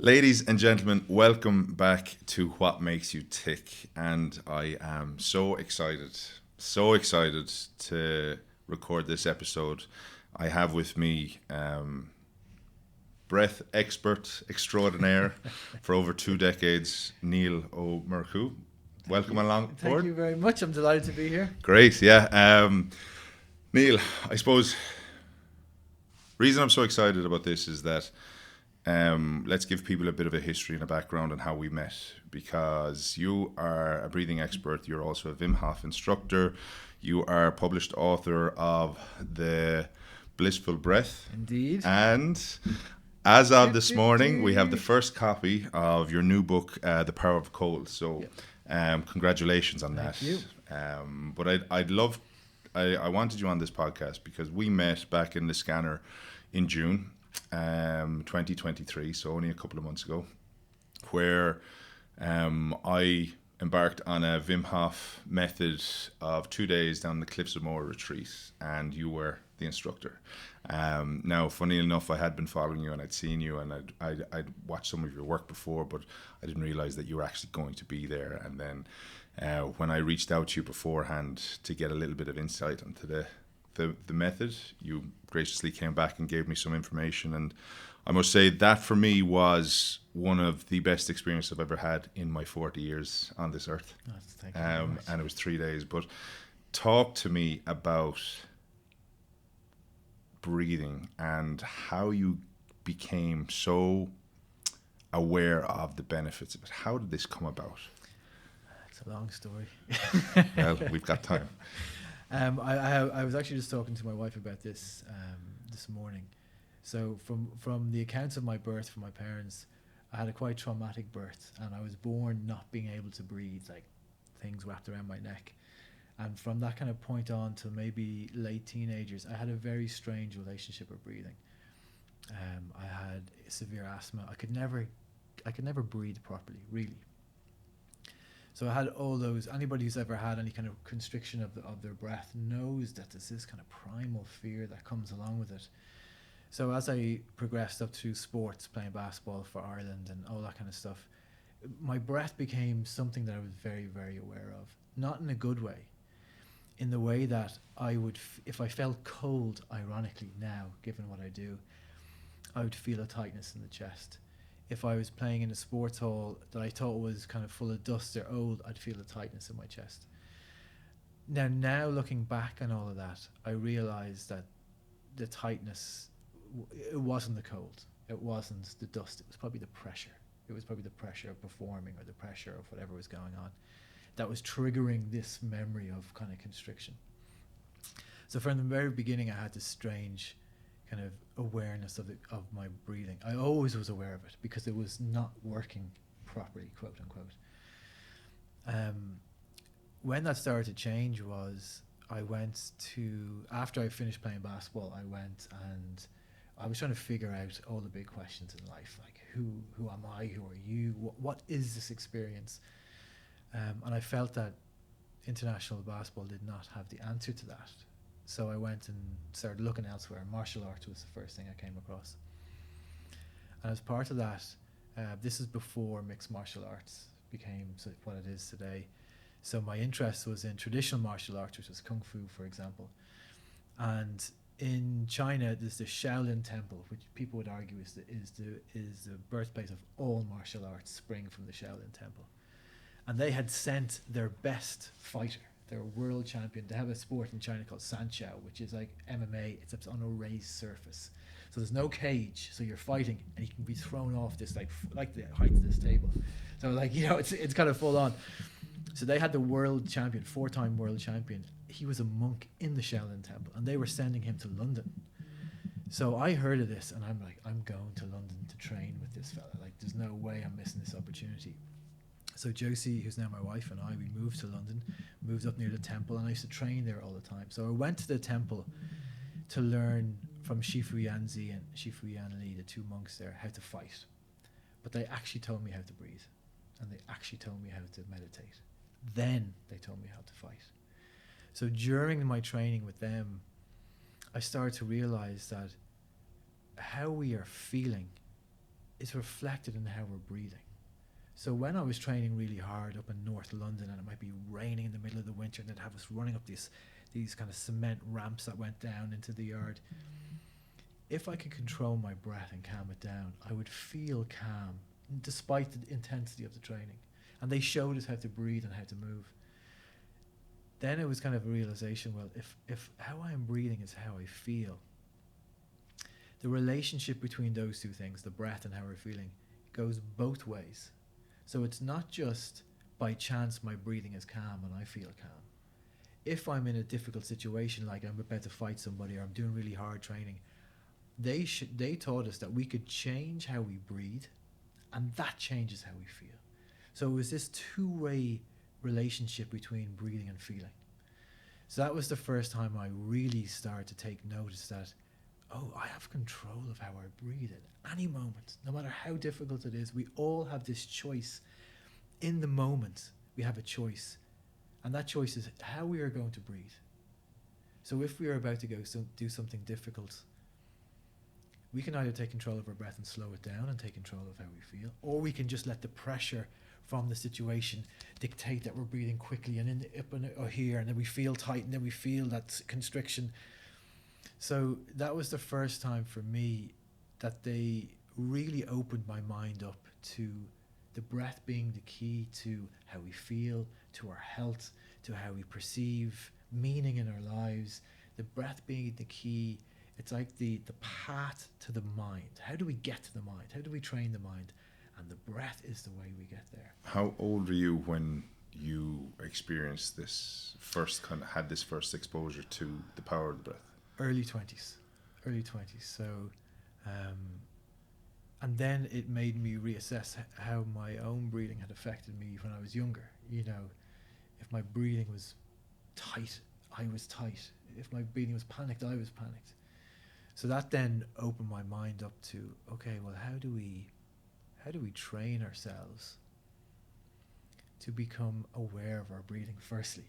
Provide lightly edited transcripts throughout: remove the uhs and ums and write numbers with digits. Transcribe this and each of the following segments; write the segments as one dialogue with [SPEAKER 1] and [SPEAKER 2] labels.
[SPEAKER 1] Ladies and gentlemen, welcome back to What Makes You Tick. And I am so excited to record this episode. I have with me breath expert extraordinaire for over 2 decades, Niall O'Mercu. Welcome along board.
[SPEAKER 2] Thank you very much. I'm delighted to be here.
[SPEAKER 1] Great, yeah. Niall, I suppose reason I'm so excited about this is that let's give people a bit of a history and a background on how we met, because you are a breathing expert. You're also a Wim Hof instructor. You are a published author of The Blissful Breath.
[SPEAKER 2] Indeed.
[SPEAKER 1] And as of this morning, we have the first copy of your new book, The Power of Cold. So congratulations on that.
[SPEAKER 2] Thank you.
[SPEAKER 1] But I wanted you on this podcast because we met back in the scanner in June 2023, so only a couple of months ago, where I embarked on a Wim Hof method of 2 days down the Cliffs of Moher retreat, and you were the instructor. Now, funny enough, I had been following you and I'd seen you and I'd watched some of your work before, but I didn't realize that you were actually going to be there. And then when I reached out to you beforehand to get a little bit of insight into the method, you graciously came back and gave me some information, and I must say that for me was one of the best experiences I've ever had in my 40 years on this earth.
[SPEAKER 2] Thank you very much.
[SPEAKER 1] And it was 3 days. But talk to me about breathing and how you became so aware of the benefits of it. How did this come about?
[SPEAKER 2] It's a long story.
[SPEAKER 1] Well, we've got time.
[SPEAKER 2] I was actually just talking to my wife about this this morning. So from the accounts of my birth from my parents, I had a quite traumatic birth, and I was born not being able to breathe, like things wrapped around my neck. And from that kind of point on to maybe late teenagers, I had a very strange relationship with breathing. I had severe asthma. I could never breathe properly, really. So I had all those. Anybody who's ever had any kind of constriction of their breath knows that there's this kind of primal fear that comes along with it. So as I progressed up through sports, playing basketball for Ireland and all that kind of stuff, my breath became something that I was very, very aware of. Not in a good way. In the way that I would, if I felt cold, ironically now, given what I do, I would feel a tightness in the chest. If I was playing in a sports hall that I thought was kind of full of dust or old, I'd feel a tightness in my chest. Now looking back on all of that, I realized that the tightness, it wasn't the cold. It wasn't the dust. It was probably the pressure. It was probably the pressure of performing or the pressure of whatever was going on that was triggering this memory of kind of constriction. So from the very beginning, I had this strange kind of awareness of my breathing. I always was aware of it because it was not working properly, quote unquote. When that started to change was after I finished playing basketball, I went and I was trying to figure out all the big questions in life, like who am I, who are you, what is this experience? And I felt that international basketball did not have the answer to that. So I went and started looking elsewhere. Martial arts was the first thing I came across. And as part of that, this is before mixed martial arts became what it is today. So my interest was in traditional martial arts, which was Kung Fu, for example. And in China, there's the Shaolin Temple, which people would argue is the birthplace of all martial arts, spring from the Shaolin Temple. And they had sent their best fighter, their world champion. They have a sport in China called Sanqiao, which is like MMA, except on a raised surface. So there's no cage, so you're fighting, and you can be thrown off this like the height of this table. So it's kind of full on. So they had the world champion, 4-time world champion. He was a monk in the Shaolin Temple, and they were sending him to London. So I heard of this, and I'm like, I'm going to London to train with this fella. Like, there's no way I'm missing this opportunity. So Josie, who's now my wife, and I, we moved to London, moved up near the temple, and I used to train there all the time. So I went to the temple to learn from Shifu Yanzi and Shifu Yanli, the 2 monks there, how to fight. But they actually told me how to breathe, and they actually told me how to meditate. Then they told me how to fight. So during my training with them, I started to realize that how we are feeling is reflected in how we're breathing. So when I was training really hard up in North London, and it might be raining in the middle of the winter, and they'd have us running up these kind of cement ramps that went down into the yard, if I could control my breath and calm it down, I would feel calm despite the intensity of the training. And they showed us how to breathe and how to move. Then it was kind of a realization, well, if how I am breathing is how I feel, the relationship between those two things, the breath and how we're feeling, goes both ways. So it's not just by chance my breathing is calm and I feel calm. If I'm in a difficult situation, like I'm about to fight somebody or I'm doing really hard training, they taught us that we could change how we breathe, and that changes how we feel. So it was this two-way relationship between breathing and feeling. So that was the first time I really started to take notice that, oh, I have control of how I breathe at any moment, no matter how difficult it is. We all have this choice. In the moment, we have a choice, and that choice is how we are going to breathe. So if we are about to do something difficult, we can either take control of our breath and slow it down and take control of how we feel, or we can just let the pressure from the situation dictate that we're breathing quickly and in the up and or here, and then we feel tight, and then we feel that constriction. So that was the first time for me that they really opened my mind up to the breath being the key to how we feel, to our health, to how we perceive meaning in our lives. The breath being the key. It's like the path to the mind. How do we get to the mind? How do we train the mind? And the breath is the way we get there.
[SPEAKER 1] How old were you when you experienced this had this first exposure to the power of the breath?
[SPEAKER 2] Early 20s. So, and then it made me reassess how my own breathing had affected me when I was younger. You know, if my breathing was tight, I was tight. If my breathing was panicked, I was panicked. So that then opened my mind up to, okay, well, how do we train ourselves to become aware of our breathing firstly?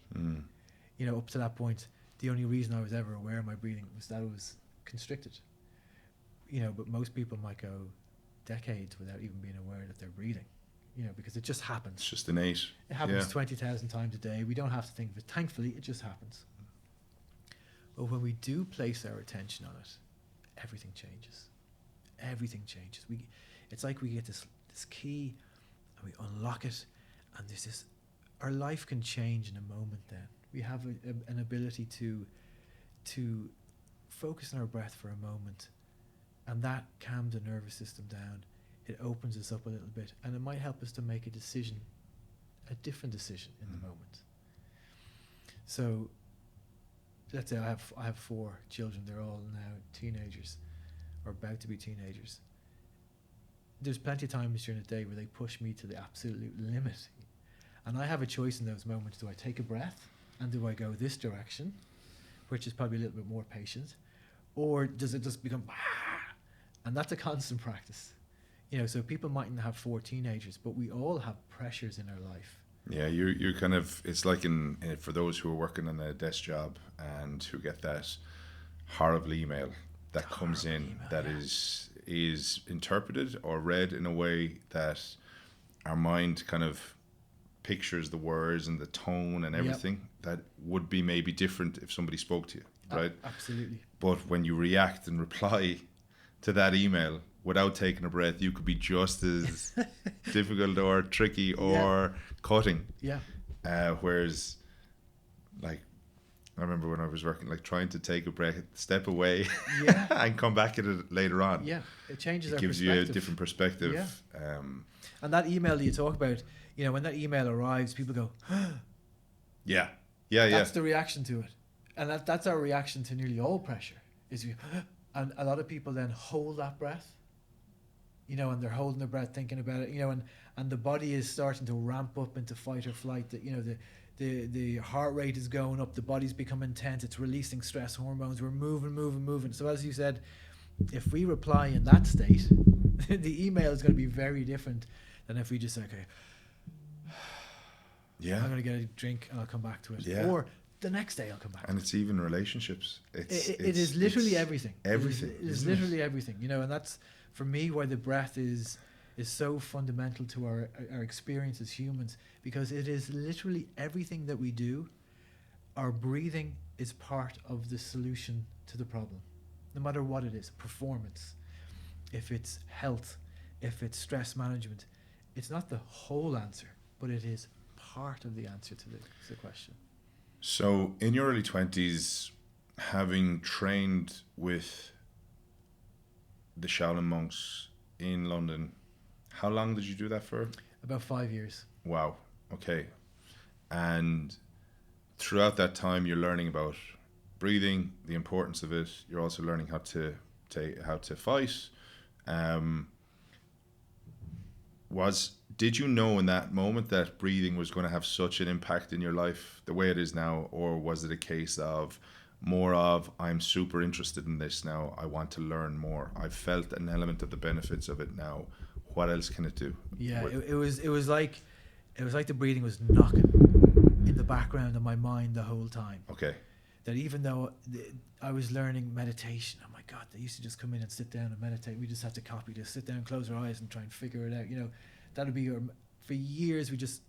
[SPEAKER 2] You know, up to that point, the only reason I was ever aware of my breathing was that it was constricted. You know, but most people might go decades without even being aware that they're breathing, you know, because it just happens.
[SPEAKER 1] It's just innate.
[SPEAKER 2] It happens 20,000 times a day. We don't have to think of it. Thankfully, it just happens. But when we do place our attention on it, everything changes. Everything changes. It's like we get this key and we unlock it, and there's this, our life can change in a moment then. We have an ability to focus on our breath for a moment, and that calms the nervous system down. It opens us up a little bit, and it might help us to make a different decision in the moment. So let's say I have 4 children. They're all now teenagers or about to be teenagers. There's plenty of times during the day where they push me to the absolute limit, and I have a choice in those moments. Do I take a breath and do I go this direction, which is probably a little bit more patient, or does it just become and that's a constant practice, you know? So people mightn't have 4 teenagers, but we all have pressures in our life.
[SPEAKER 1] Yeah, you're kind of, it's like for those who are working in a desk job and who get that horrible email that comes in that is interpreted or read in a way that our mind kind of pictures the words and the tone and everything that would be maybe different if somebody spoke to you, right?
[SPEAKER 2] Absolutely.
[SPEAKER 1] But when you react and reply to that email without taking a breath, you could be just as difficult or tricky or cutting.
[SPEAKER 2] Yeah.
[SPEAKER 1] Whereas, like, I remember when I was working, like trying to take a breath, step away, and come back at it later on.
[SPEAKER 2] Yeah, it changes our perspective.
[SPEAKER 1] It gives you a different perspective.
[SPEAKER 2] Yeah. And that email that you talk about, you know, when that email arrives, people go,
[SPEAKER 1] yeah.
[SPEAKER 2] That's the reaction to it. And that's our reaction to nearly all pressure. And a lot of people then hold that breath, you know, and they're holding their breath thinking about it, you know, and the body is starting to ramp up into fight or flight. That, you know, the heart rate is going up, the body's becoming tense, it's releasing stress hormones, we're moving. So as you said, if we reply in that state, the email is going to be very different than if we just say, okay, I'm going to get a drink and I'll come back to it. Yeah. Or the next day I'll come back.
[SPEAKER 1] And it's even relationships.
[SPEAKER 2] It is literally everything.
[SPEAKER 1] Everything.
[SPEAKER 2] It is literally everything, you know, and that's for me, why the breath is so fundamental to our experience as humans, because it is literally everything that we do. Our breathing is part of the solution to the problem, no matter what it is. Performance, if it's health, if it's stress management, it's not the whole answer, but it is part of the answer to the question.
[SPEAKER 1] So in your early 20s, having trained with the Shaolin monks in London, how long did you do that for?
[SPEAKER 2] About 5 years.
[SPEAKER 1] Wow. Okay. And throughout that time, you're learning about breathing, the importance of it. You're also learning how to fight. Did you know in that moment that breathing was going to have such an impact in your life the way it is now, or was it a case of more of, I'm super interested in this now, I want to learn more, I've felt an element of the benefits of it now, what else can it do?
[SPEAKER 2] Yeah, it was like the breathing was knocking in the background of my mind the whole time.
[SPEAKER 1] Okay.
[SPEAKER 2] That even though I was learning meditation, oh my God, they used to just come in and sit down and meditate. We just had to copy this, sit down, close our eyes and try and figure it out. You know, that'd be for years we just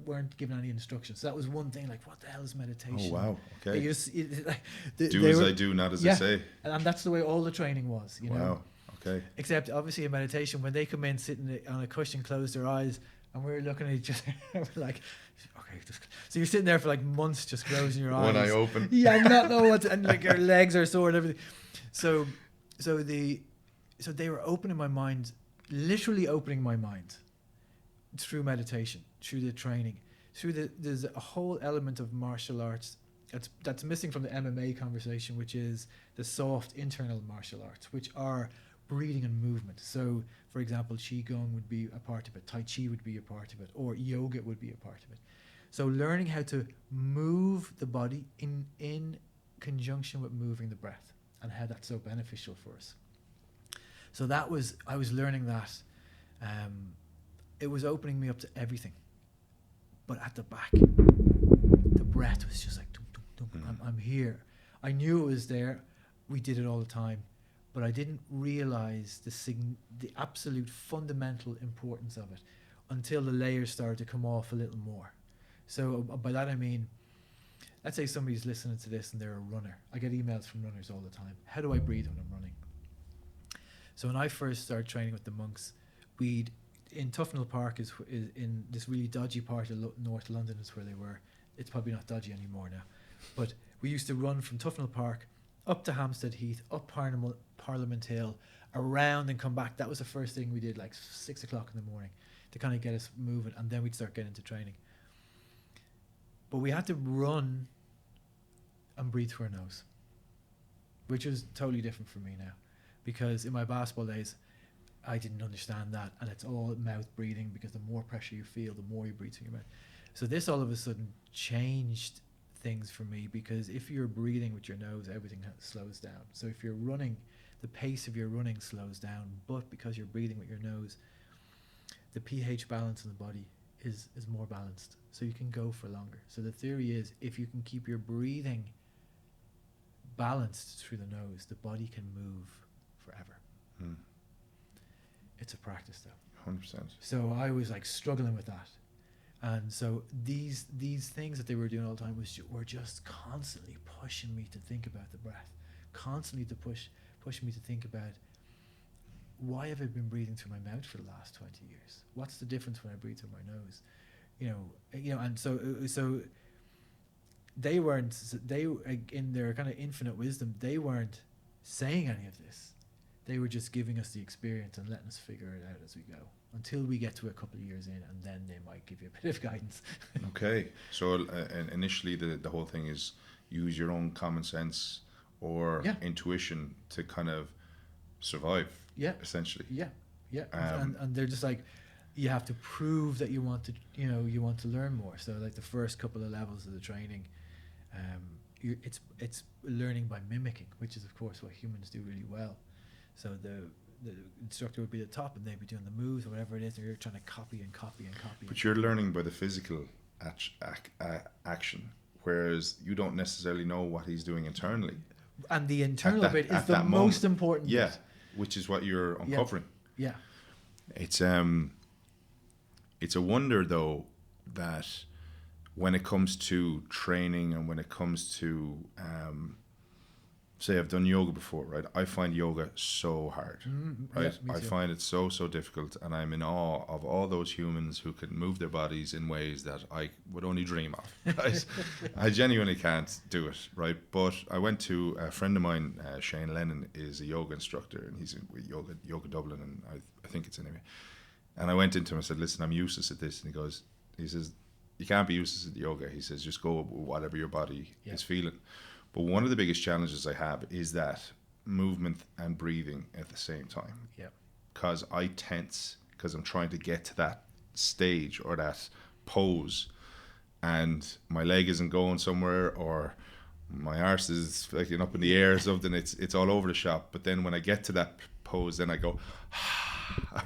[SPEAKER 2] weren't given any instructions. So that was one thing, like, what the hell is meditation?
[SPEAKER 1] Oh, wow. Okay.
[SPEAKER 2] Do as
[SPEAKER 1] I do, not as I say.
[SPEAKER 2] And that's the way all the training was, you know.
[SPEAKER 1] Wow. Okay.
[SPEAKER 2] Except obviously in meditation, when they come in sitting on a cushion, close their eyes, and we're looking at each other, we're like, okay, so you're sitting there for like months just closing your eyes.
[SPEAKER 1] One eye open.
[SPEAKER 2] Yeah, and not know what to, and like your legs are sore and everything. So they were opening my mind, literally opening my mind through meditation, through the training, there's a whole element of martial arts that's missing from the MMA conversation, which is the soft internal martial arts, which are breathing and movement. So, for example, Qigong would be a part of it, Tai Chi would be a part of it, or yoga would be a part of it. So learning how to move the body in conjunction with moving the breath, and how that's so beneficial for us. So I was learning that. It was opening me up to everything. But at the back, the breath was just like, dum, dum, dum. I'm here. I knew it was there. We did it all the time. But I didn't realize the absolute fundamental importance of it until the layers started to come off a little more. So by that I mean, let's say somebody's listening to this and they're a runner. I get emails from runners all the time. How do I breathe when I'm running? So when I first started training with the monks, in Tufnell Park is in this really dodgy part of North London is where they were. It's probably not dodgy anymore now. But we used to run from Tufnell Park up to Hampstead Heath, up Parliament Hill, around and come back. That was the first thing we did, like 6 o'clock in the morning, to kind of get us moving, and then we'd start getting into training. But we had to run and breathe through our nose, which was totally different for me now, because in my basketball days, I didn't understand that, and it's all mouth breathing, because the more pressure you feel, the more you breathe through your mouth. So this all of a sudden changed things for me, because if you're breathing with your nose, everything slows down. So if you're running, the pace of your running slows down, but because you're breathing with your nose, the pH balance in the body is more balanced, so you can go for longer. So the theory is, if you can keep your breathing balanced through the nose, the body can move forever. It's a practice though.
[SPEAKER 1] 100%.
[SPEAKER 2] So I was like struggling with that. And so these things that they were doing all the time were just constantly pushing me to think about the breath, constantly to push me to think about, why have I been breathing through my mouth for the last 20 years? What's the difference when I breathe through my nose? You know, and so they in their kind of infinite wisdom, they weren't saying any of this. They were just giving us the experience and letting us figure it out as we go, until we get to a couple of years in, and then they might give you a bit of guidance. Okay.
[SPEAKER 1] So initially the whole thing is use your own common sense or intuition to kind of survive, essentially.
[SPEAKER 2] And they're just like, you have to prove that you want to learn more. So like the first couple of levels of the training, it's learning by mimicking, which is of course what humans do really well. So the instructor would be at the top, and they'd be doing the moves or whatever it is, and you're trying to copy and copy and copy.
[SPEAKER 1] But you're learning by the physical action, whereas you don't necessarily know what he's doing internally.
[SPEAKER 2] And the internal bit is the most important bit.
[SPEAKER 1] Which is what you're uncovering.
[SPEAKER 2] Yeah.
[SPEAKER 1] It's a wonder though that when it comes to training and when it comes to say I've done yoga before, right? I find yoga so hard, right?
[SPEAKER 2] Yeah, me
[SPEAKER 1] I
[SPEAKER 2] too.
[SPEAKER 1] find it so difficult, and I'm in awe of all those humans who can move their bodies in ways that I would only dream of, right? I genuinely can't do it, right? But I went to a friend of mine, Shane Lennon, is a yoga instructor, and he's in yoga Dublin, and I think it's anyway. And I went into him and said, "Listen, I'm useless at this," and he says, "You can't be useless at yoga." He says, "Just go with whatever your body is feeling." But one of the biggest challenges I have is that movement and breathing at the same time.
[SPEAKER 2] Yeah.
[SPEAKER 1] Because I tense because I'm trying to get to that stage or that pose, and my leg isn't going somewhere, or my arse is fucking up in the air or something. It's all over the shop. But then when I get to that pose, then I go,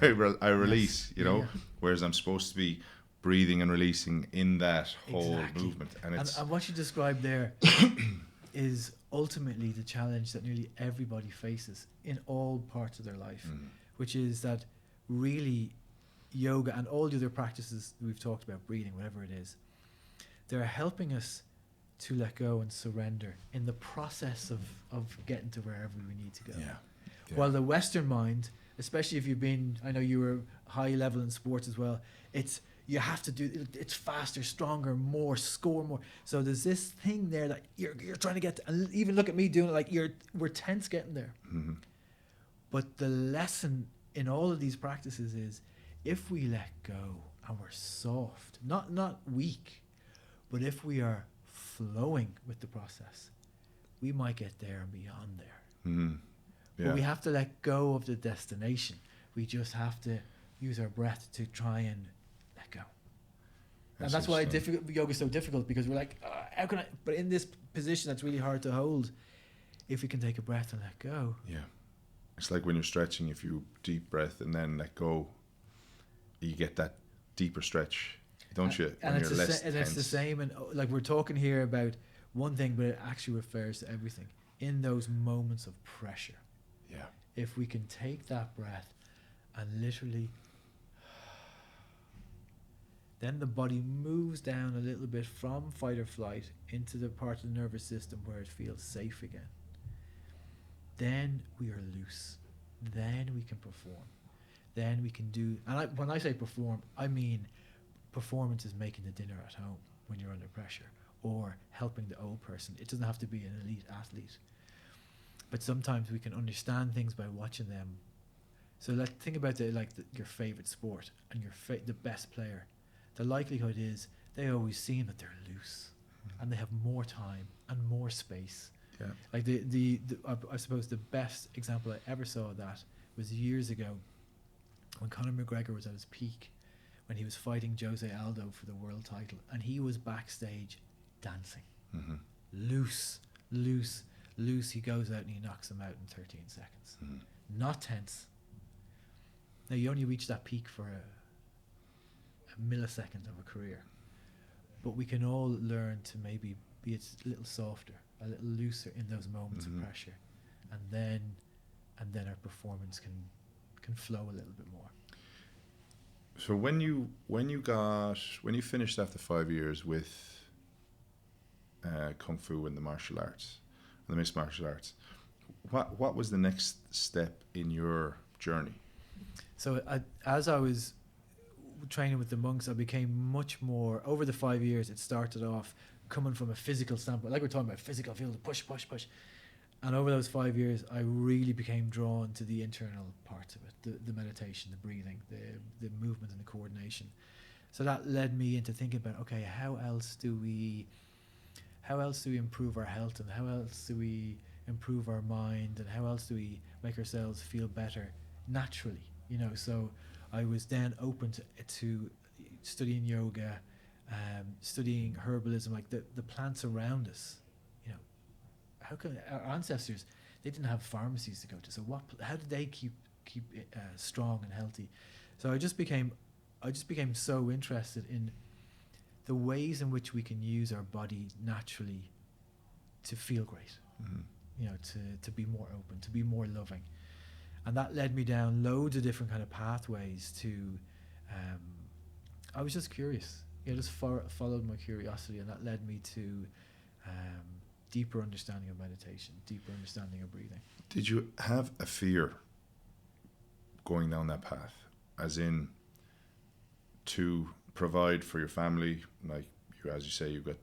[SPEAKER 1] I release, you know.
[SPEAKER 2] Yeah.
[SPEAKER 1] Whereas I'm supposed to be breathing and releasing in that whole movement, and it's
[SPEAKER 2] And what you described there is ultimately the challenge that nearly everybody faces in all parts of their life, which is that really yoga and all the other practices we've talked about, breathing, whatever it is, they're helping us to let go and surrender in the process of getting to wherever we need to go.
[SPEAKER 1] Yeah.
[SPEAKER 2] While the Western mind, especially if you've been, I know you were high level in sports as well, you have to do it's faster, stronger, more, score more. So there's this thing there that you're trying to get to, and even look at me doing it, like we're tense getting there.
[SPEAKER 1] Mm-hmm.
[SPEAKER 2] But the lesson in all of these practices is if we let go and we're soft, not weak, but if we are flowing with the process, we might get there and beyond there.
[SPEAKER 1] Mm-hmm. Yeah.
[SPEAKER 2] But we have to let go of the destination. We just have to use our breath to try and let go. And that's why yoga is so difficult, because we're like, how can I? But in this position that's really hard to hold, if we can take a breath and let go.
[SPEAKER 1] Yeah. It's like when you're stretching, if you deep breath and then let go, you get that deeper stretch, don't you?
[SPEAKER 2] And it's the same, and like we're talking here about one thing, but it actually refers to everything. In those moments of pressure,
[SPEAKER 1] yeah,
[SPEAKER 2] if we can take that breath and literally, then the body moves down a little bit from fight or flight into the part of the nervous system where it feels safe again. Then we are loose. Then we can perform. Then we can do, and when I say perform, I mean performance is making the dinner at home when you're under pressure, or helping the old person. It doesn't have to be an elite athlete. But sometimes we can understand things by watching them. So think about your favorite sport and the best player. The likelihood is they always seem that they're loose, and they have more time and more space.
[SPEAKER 1] yeah,
[SPEAKER 2] Like I suppose the best example I ever saw of that was years ago when Conor McGregor was at his peak, when he was fighting Jose Aldo for the world title, and he was backstage dancing.
[SPEAKER 1] mm-hmm.
[SPEAKER 2] Loose. He goes out and he knocks him out in 13 seconds.
[SPEAKER 1] Mm-hmm.
[SPEAKER 2] Not tense. Now you only reach that peak for a millisecond of a career, but we can all learn to maybe be a little softer, a little looser in those moments
[SPEAKER 1] mm-hmm.
[SPEAKER 2] of pressure, and then our performance can flow a little bit more.
[SPEAKER 1] So when you finished after 5 years with Kung Fu and the martial arts, the mixed martial arts, what was the next step in your journey?
[SPEAKER 2] So as I was training with the monks, I became much more, over the 5 years, it started off coming from a physical standpoint, like we're talking about physical, feel the push. And over those 5 years, I really became drawn to the internal parts of it, the meditation, the breathing, the movement and the coordination. So that led me into thinking about, okay, how else do we improve our health, and how else do we improve our mind, and how else do we make ourselves feel better naturally? So I was then open to studying yoga, studying herbalism, like the plants around us. How can our ancestors, they didn't have pharmacies to go to, so how did they keep strong and healthy? So I just became so interested in the ways in which we can use our body naturally to feel great,
[SPEAKER 1] Mm-hmm.
[SPEAKER 2] to be more open, to be more loving. And that led me down loads of different kind of pathways to, I was just curious. Just followed my curiosity, and that led me to deeper understanding of meditation, deeper understanding of breathing.
[SPEAKER 1] Did you have a fear going down that path, as in to provide for your family? Like you, as you say, you've got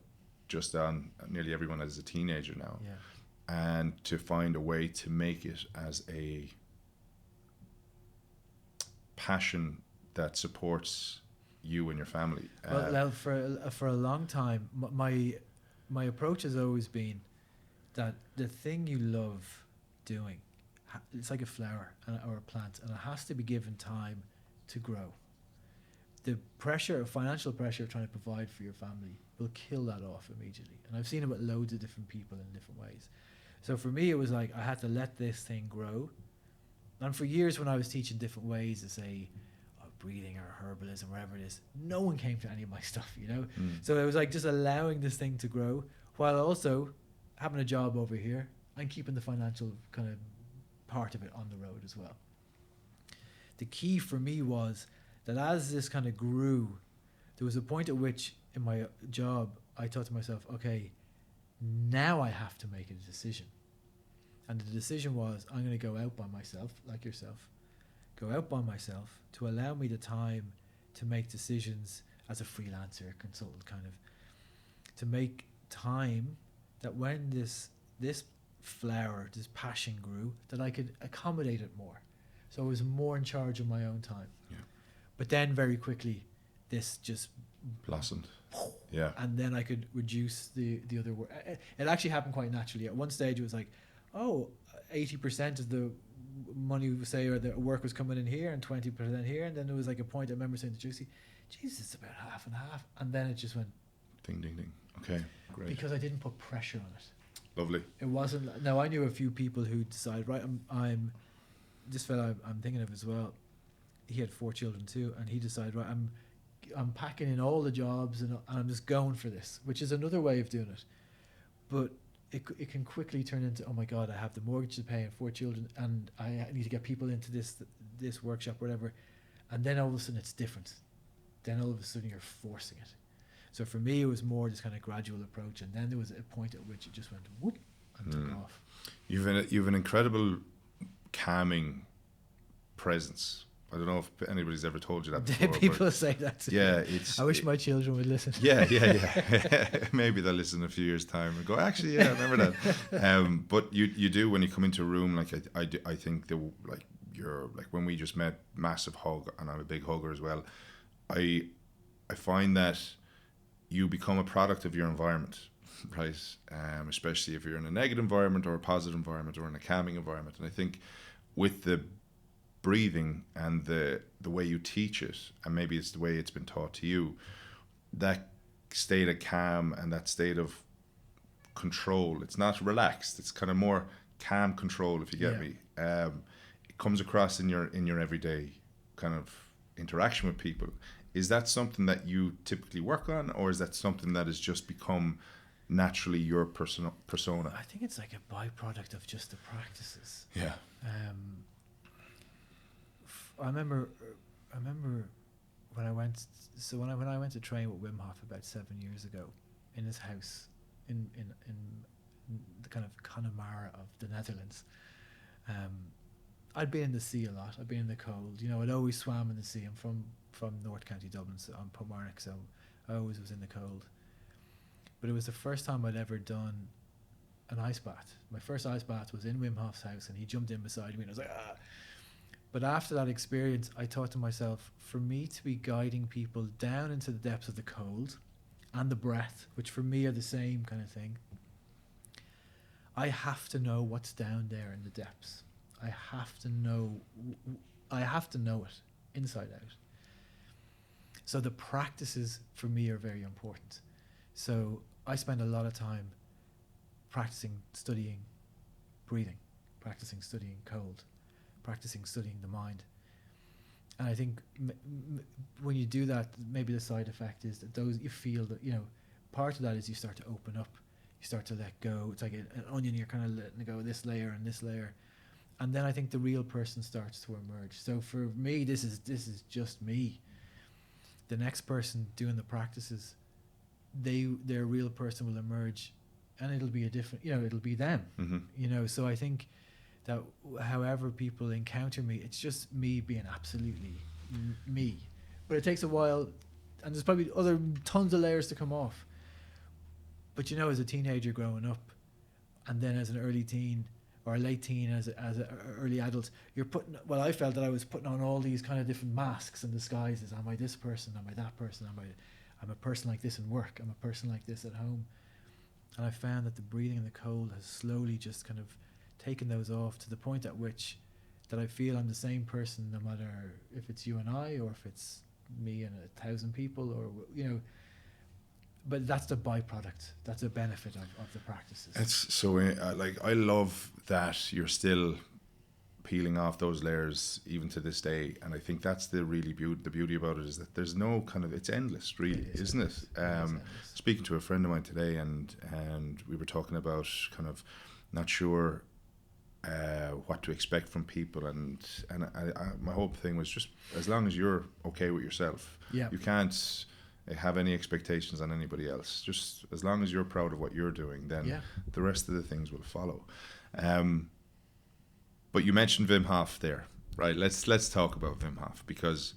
[SPEAKER 1] just on nearly everyone as a teenager now, and to find a way to make it as a passion that supports you and your family.
[SPEAKER 2] Well, for a long time, my approach has always been that the thing you love doing, it's like a flower or a plant, and it has to be given time to grow. The financial pressure of trying to provide for your family will kill that off immediately. And I've seen it with loads of different people in different ways. So for me, it was like I had to let this thing grow. And for years when I was teaching different ways to say breathing or herbalism, wherever it is, no one came to any of my stuff, So it was like just allowing this thing to grow while also having a job over here and keeping the financial kind of part of it on the road as well. The key for me was that as this kind of grew, there was a point at which in my job, I thought to myself, okay, now I have to make a decision. And the decision was, I'm going to go out by myself, like yourself, go out by myself to allow me the time to make decisions as a freelancer, consultant kind of, to make time that when this flower, this passion grew, that I could accommodate it more. So I was more in charge of my own time.
[SPEAKER 1] Yeah.
[SPEAKER 2] But then very quickly, this just
[SPEAKER 1] blossomed. Yeah.
[SPEAKER 2] And then I could reduce the other work. It actually happened quite naturally. At one stage, it was like, 80% of the money, say, or the work was coming in here and 20% here. And then there was like a point I remember saying to Juicy, Jesus, it's about half and half. And then it just went
[SPEAKER 1] ding, ding, ding. Okay, great.
[SPEAKER 2] Because I didn't put pressure on it.
[SPEAKER 1] Lovely.
[SPEAKER 2] It wasn't. Now I knew a few people who decided, right, I'm this fella I'm thinking of as well. He had 4 children too, and he decided, right, I'm packing in all the jobs and I'm just going for this, which is another way of doing it. But it can quickly turn into, oh my God, I have the mortgage to pay and 4 children, and I need to get people into this workshop, whatever. And then all of a sudden it's different. Then all of a sudden you're forcing it. So for me, it was more this kind of gradual approach, and then there was a point at which it just went whoop and took off.
[SPEAKER 1] You've an incredible calming presence. I don't know if anybody's ever told you that before.
[SPEAKER 2] People say that to me. I wish my children would listen.
[SPEAKER 1] Yeah. Maybe they'll listen in a few years' time and go, actually, yeah, I remember that. But you do, when you come into a room, like I think you're like, when we just met, massive hug, and I'm a big hugger as well. I find that you become a product of your environment, right? Especially if you're in a negative environment or a positive environment or in a calming environment. And I think with the breathing and the way you teach it, and maybe it's the way it's been taught to you, that state of calm and that state of control, it's not relaxed, it's kind of more calm control, if you get me. It comes across in your everyday kind of interaction with people. Is that something that you typically work on, or is that something that has just become naturally your persona?
[SPEAKER 2] I think it's like a byproduct of just the practices.
[SPEAKER 1] Yeah.
[SPEAKER 2] I remember when I went to train with Wim Hof about 7 years ago in his house in the kind of Connemara of the Netherlands. I'd been in the sea a lot. I'd been in the cold. I'd always swam in the sea. I'm from North County Dublin, so I'm Pomarnock, so I always was in the cold. But it was the first time I'd ever done an ice bath. My first ice bath was in Wim Hof's house, and he jumped in beside me, and I was like, ah. But after that experience, I thought to myself, for me to be guiding people down into the depths of the cold and the breath, which for me are the same kind of thing, I have to know what's down there in the depths. I have to know it inside out. So the practices for me are very important. So I spend a lot of time practicing, studying breathing, practicing, studying cold, practicing, studying the mind. And I think when you do that, maybe the side effect is that you feel that, part of that is you start to open up, you start to let go. It's like an onion, you're kind of letting go of this layer and this layer. and then I think the real person starts to emerge. So for me, this is just me. The next person doing the practices, their real person will emerge, and it'll be a different, it'll be them. So I think that however people encounter me, it's just me being absolutely me. But it takes a while, and there's probably other tons of layers to come off. But as a teenager growing up, and then as an early teen or a late teen, as an early adult, you're putting. Well, I felt that I was putting on all these kind of different masks and disguises. Am I this person? Am I that person? I'm a person like this in work. I'm a person like this at home. And I found that the breathing and the cold has slowly just kind of taken those off to the point at which that I feel I'm the same person, no matter if it's you and I, or if it's me and 1,000 people, or but that's the byproduct. That's a benefit of the practices.
[SPEAKER 1] It's so I love that you're still peeling off those layers even to this day, and I think that's the beauty about it, is that there's no kind of, it's endless, really, isn't it? Speaking to a friend of mine today, and we were talking about kind of not sure what to expect from people, and I, my whole thing was just, as long as you're okay with yourself, you can't have any expectations on anybody else. Just as long as you're proud of what you're doing, then the rest of the things will follow. But you mentioned Wim Hof there, right? Let's talk about Wim Hof, because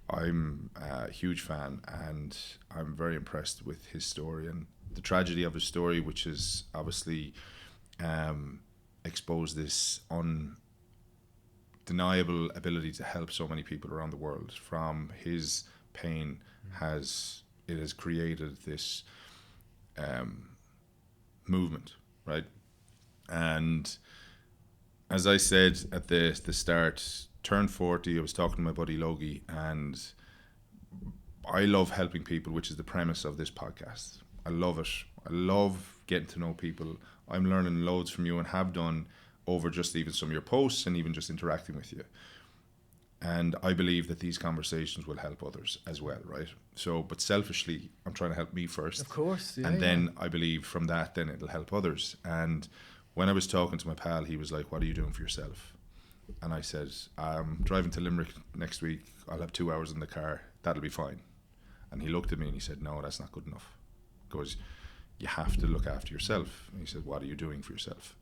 [SPEAKER 1] I'm a huge fan, and I'm very impressed with his story and the tragedy of his story, which is obviously exposed this undeniable ability to help so many people around the world. From his pain has created this movement, right? And as I said at the start, turned 40, I was talking to my buddy Logie, and I love helping people, which is the premise of this podcast. I love it. I love getting to know people. I'm learning loads from you, and have done over just even some of your posts and even just interacting with you. And I believe that these conversations will help others as well, right? So, but selfishly, I'm trying to help me first.
[SPEAKER 2] Of course. Yeah,
[SPEAKER 1] and then I believe from that, then it'll help others. And when I was talking to my pal, he was like, "What are you doing for yourself?" And I said, "I'm driving to Limerick next week. I'll have 2 hours in the car. That'll be fine." And he looked at me and he said, "No, that's not good enough. Because you have to look after yourself." And he said, "What are you doing for yourself?"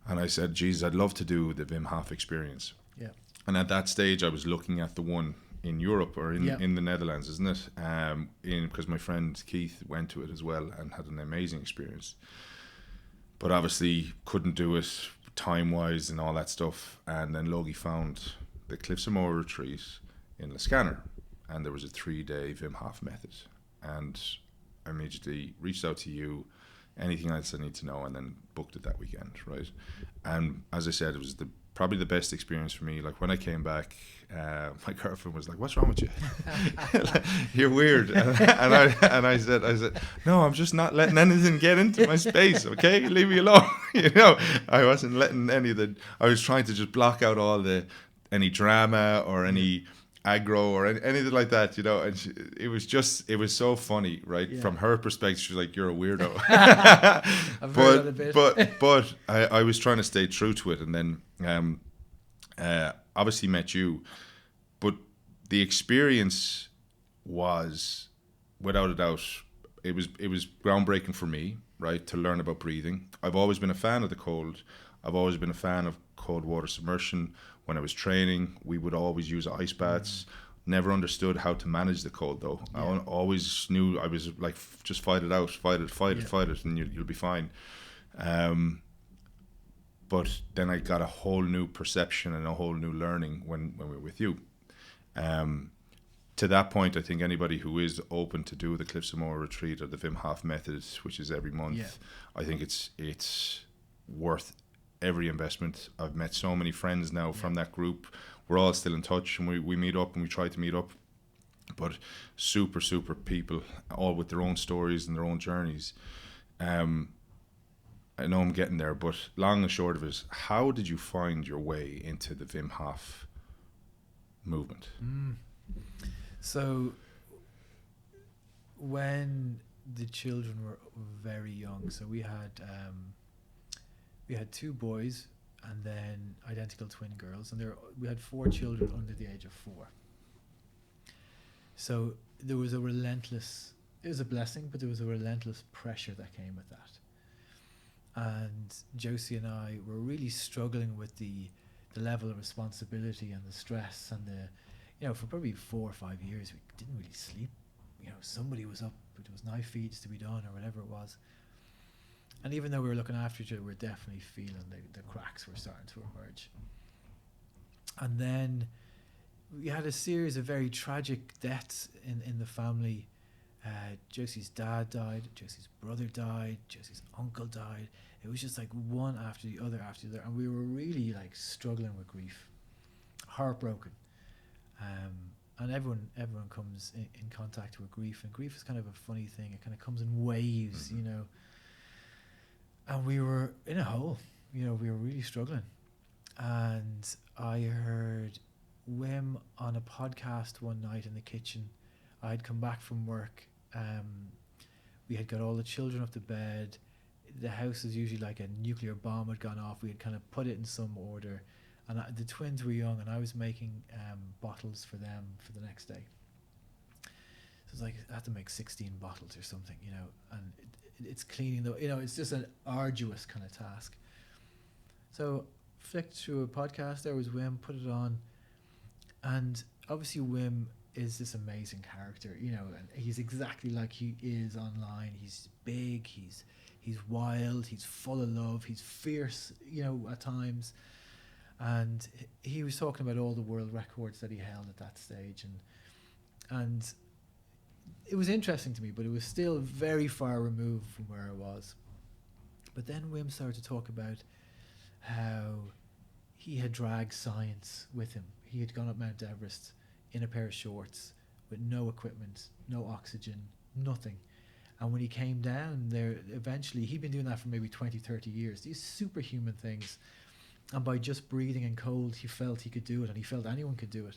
[SPEAKER 1] And I said, "Jesus, I'd love to do the Wim Hof experience."
[SPEAKER 2] Yeah.
[SPEAKER 1] And at that stage, I was looking at the one in Europe, or in the Netherlands, isn't it? Because my friend Keith went to it as well and had an amazing experience. But obviously couldn't do it time-wise and all that stuff. And then Logie found the Cliffs of Moher retreat in Liscannor, and there was a 3-day Wim Hof method. And I immediately reached out to you, anything else I need to know, and then booked it that weekend, right? And as I said, it was probably the best experience for me. Like when I came back, my girlfriend was like, "What's wrong with you? You're weird." And I said, "No, I'm just not letting anything get into my space. Okay, leave me alone." I wasn't letting I was trying to just block out any drama or any aggro or anything like that, and it was so funny, right? From her perspective, she was like, "You're a weirdo."
[SPEAKER 2] I've heard that a bit.
[SPEAKER 1] but I was trying to stay true to it, and then obviously met you, but the experience was, without a doubt, it was groundbreaking for me, right? To learn about breathing. I've always been a fan of the cold. I've always been a fan of cold water submersion. When I was training, we would always use ice baths. Never understood how to manage the cold, though. I always knew I was like, just fight it out, fight it, and you'll be fine. But then I got a whole new perception and a whole new learning when we were with you. To that point, I think anybody who is open to do the Cliffs of Moher retreat or the Wim Hof method, which is every month, I think it's worth every investment. I've met so many friends now from that group. We're all still in touch, and we meet up, and we try to meet up. But super people, all with their own stories and their own journeys. I know I'm getting there, but long and short of it is, how did you find your way into the Wim Hof movement?
[SPEAKER 2] So when the children were very young, so we had 2 boys, and then identical twin girls, and we had 4 children under the age of 4. So there was a relentless. It was a blessing, but there was a relentless pressure that came with that. And Josie and I were really struggling with the level of responsibility and the stress and for probably 4 or 5 years we didn't really sleep. Somebody was up, but there was knife feeds to be done or whatever it was. And even though we were looking after each other, we were definitely feeling the cracks were starting to emerge. And then we had a series of very tragic deaths in the family. Josie's dad died, Josie's brother died, Josie's uncle died. It was just like one after the other, and we were really like struggling with grief, heartbroken. And everyone comes in contact with grief, and grief is kind of a funny thing. It kind of comes in waves, And we were in a hole, we were really struggling. And I heard Wim on a podcast one night in the kitchen. I'd come back from work. We had got all the children up to bed. The house is usually like a nuclear bomb had gone off. We had kind of put it in some order. And the twins were young, and I was making bottles for them for the next day. So it's like I had to make 16 bottles or something, and it's cleaning it's just an arduous kind of task. So flicked through a podcast. There was Wim, put it on, and obviously Wim is this amazing character, and he's exactly like he is online. He's big, he's wild, he's full of love, he's fierce, at times. And he was talking about all the world records that he held at that stage, and it was interesting to me, but it was still very far removed from where I was. But then Wim started to talk about how he had dragged science with him. He had gone up Mount Everest in a pair of shorts with no equipment, no oxygen, nothing. And when he came down there, eventually, he'd been doing that for maybe 20, 30 years, these superhuman things. And by just breathing in cold, he felt he could do it, and he felt anyone could do it.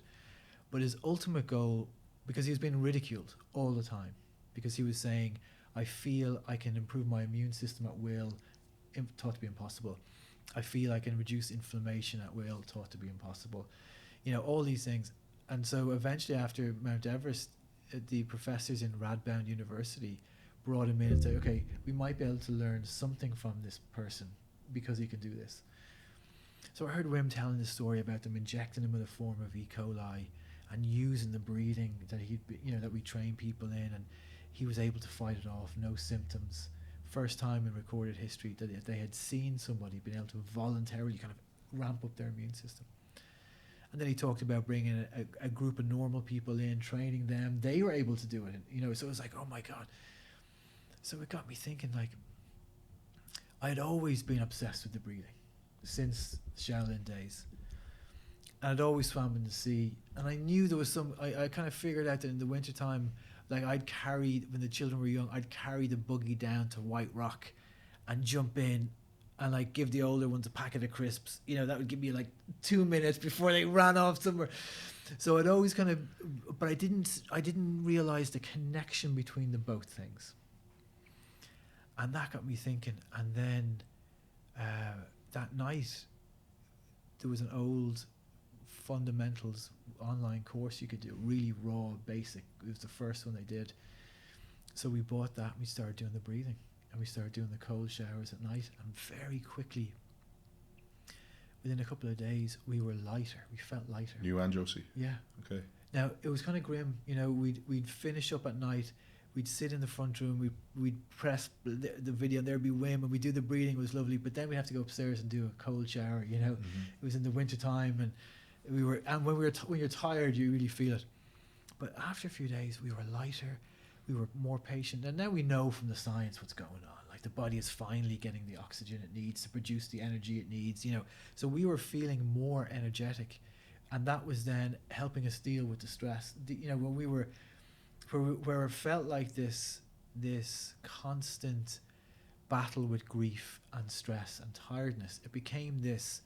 [SPEAKER 2] But his ultimate goal, because he was being ridiculed all the time, because he was saying, I feel I can improve my immune system at will, thought to be impossible. I feel I can reduce inflammation at will, thought to be impossible. All these things. And so eventually after Mount Everest, the professors in Radboud University brought him in and said, okay, we might be able to learn something from this person because he can do this. So I heard Wim telling the story about them injecting him with a form of E. coli and using the breathing that that we train people in, and he was able to fight it off, no symptoms. First time in recorded history that they had seen somebody being able to voluntarily kind of ramp up their immune system. And then he talked about bringing a group of normal people in, training them. They were able to do it, so it was like, oh my God. So it got me thinking, like, I had always been obsessed with the breathing since Shaolin days. And I'd always swam in the sea, and I knew there was I kind of figured out that in the wintertime, like when the children were young, I'd carry the buggy down to White Rock and jump in and like give the older ones a packet of crisps. That would give me like 2 minutes before they ran off somewhere. So I'd always kind of, but I didn't realize the connection between the both things. And that got me thinking. And then that night, there was an old fundamentals online course you could do, really raw, basic. It was the first one they did. So we bought that and we started doing the breathing, and we started doing the cold showers at night, and very quickly, within a couple of days, we were lighter. We felt lighter.
[SPEAKER 1] You and Josie?
[SPEAKER 2] Yeah.
[SPEAKER 1] Okay.
[SPEAKER 2] Now, it was kind of grim. We'd finish up at night, we'd sit in the front room, we'd press the video, and there'd be Wim, and we'd do the breathing. It was lovely, but then we'd have to go upstairs and do a cold shower.
[SPEAKER 1] Mm-hmm.
[SPEAKER 2] It was in the winter time, and when you're tired, you really feel it. But after a few days, we were lighter, we were more patient, and now we know from the science what's going on. Like, the body is finally getting the oxygen it needs to produce the energy it needs. So we were feeling more energetic, and that was then helping us deal with the stress. When we were where it felt like this constant battle with grief and stress and tiredness, it became this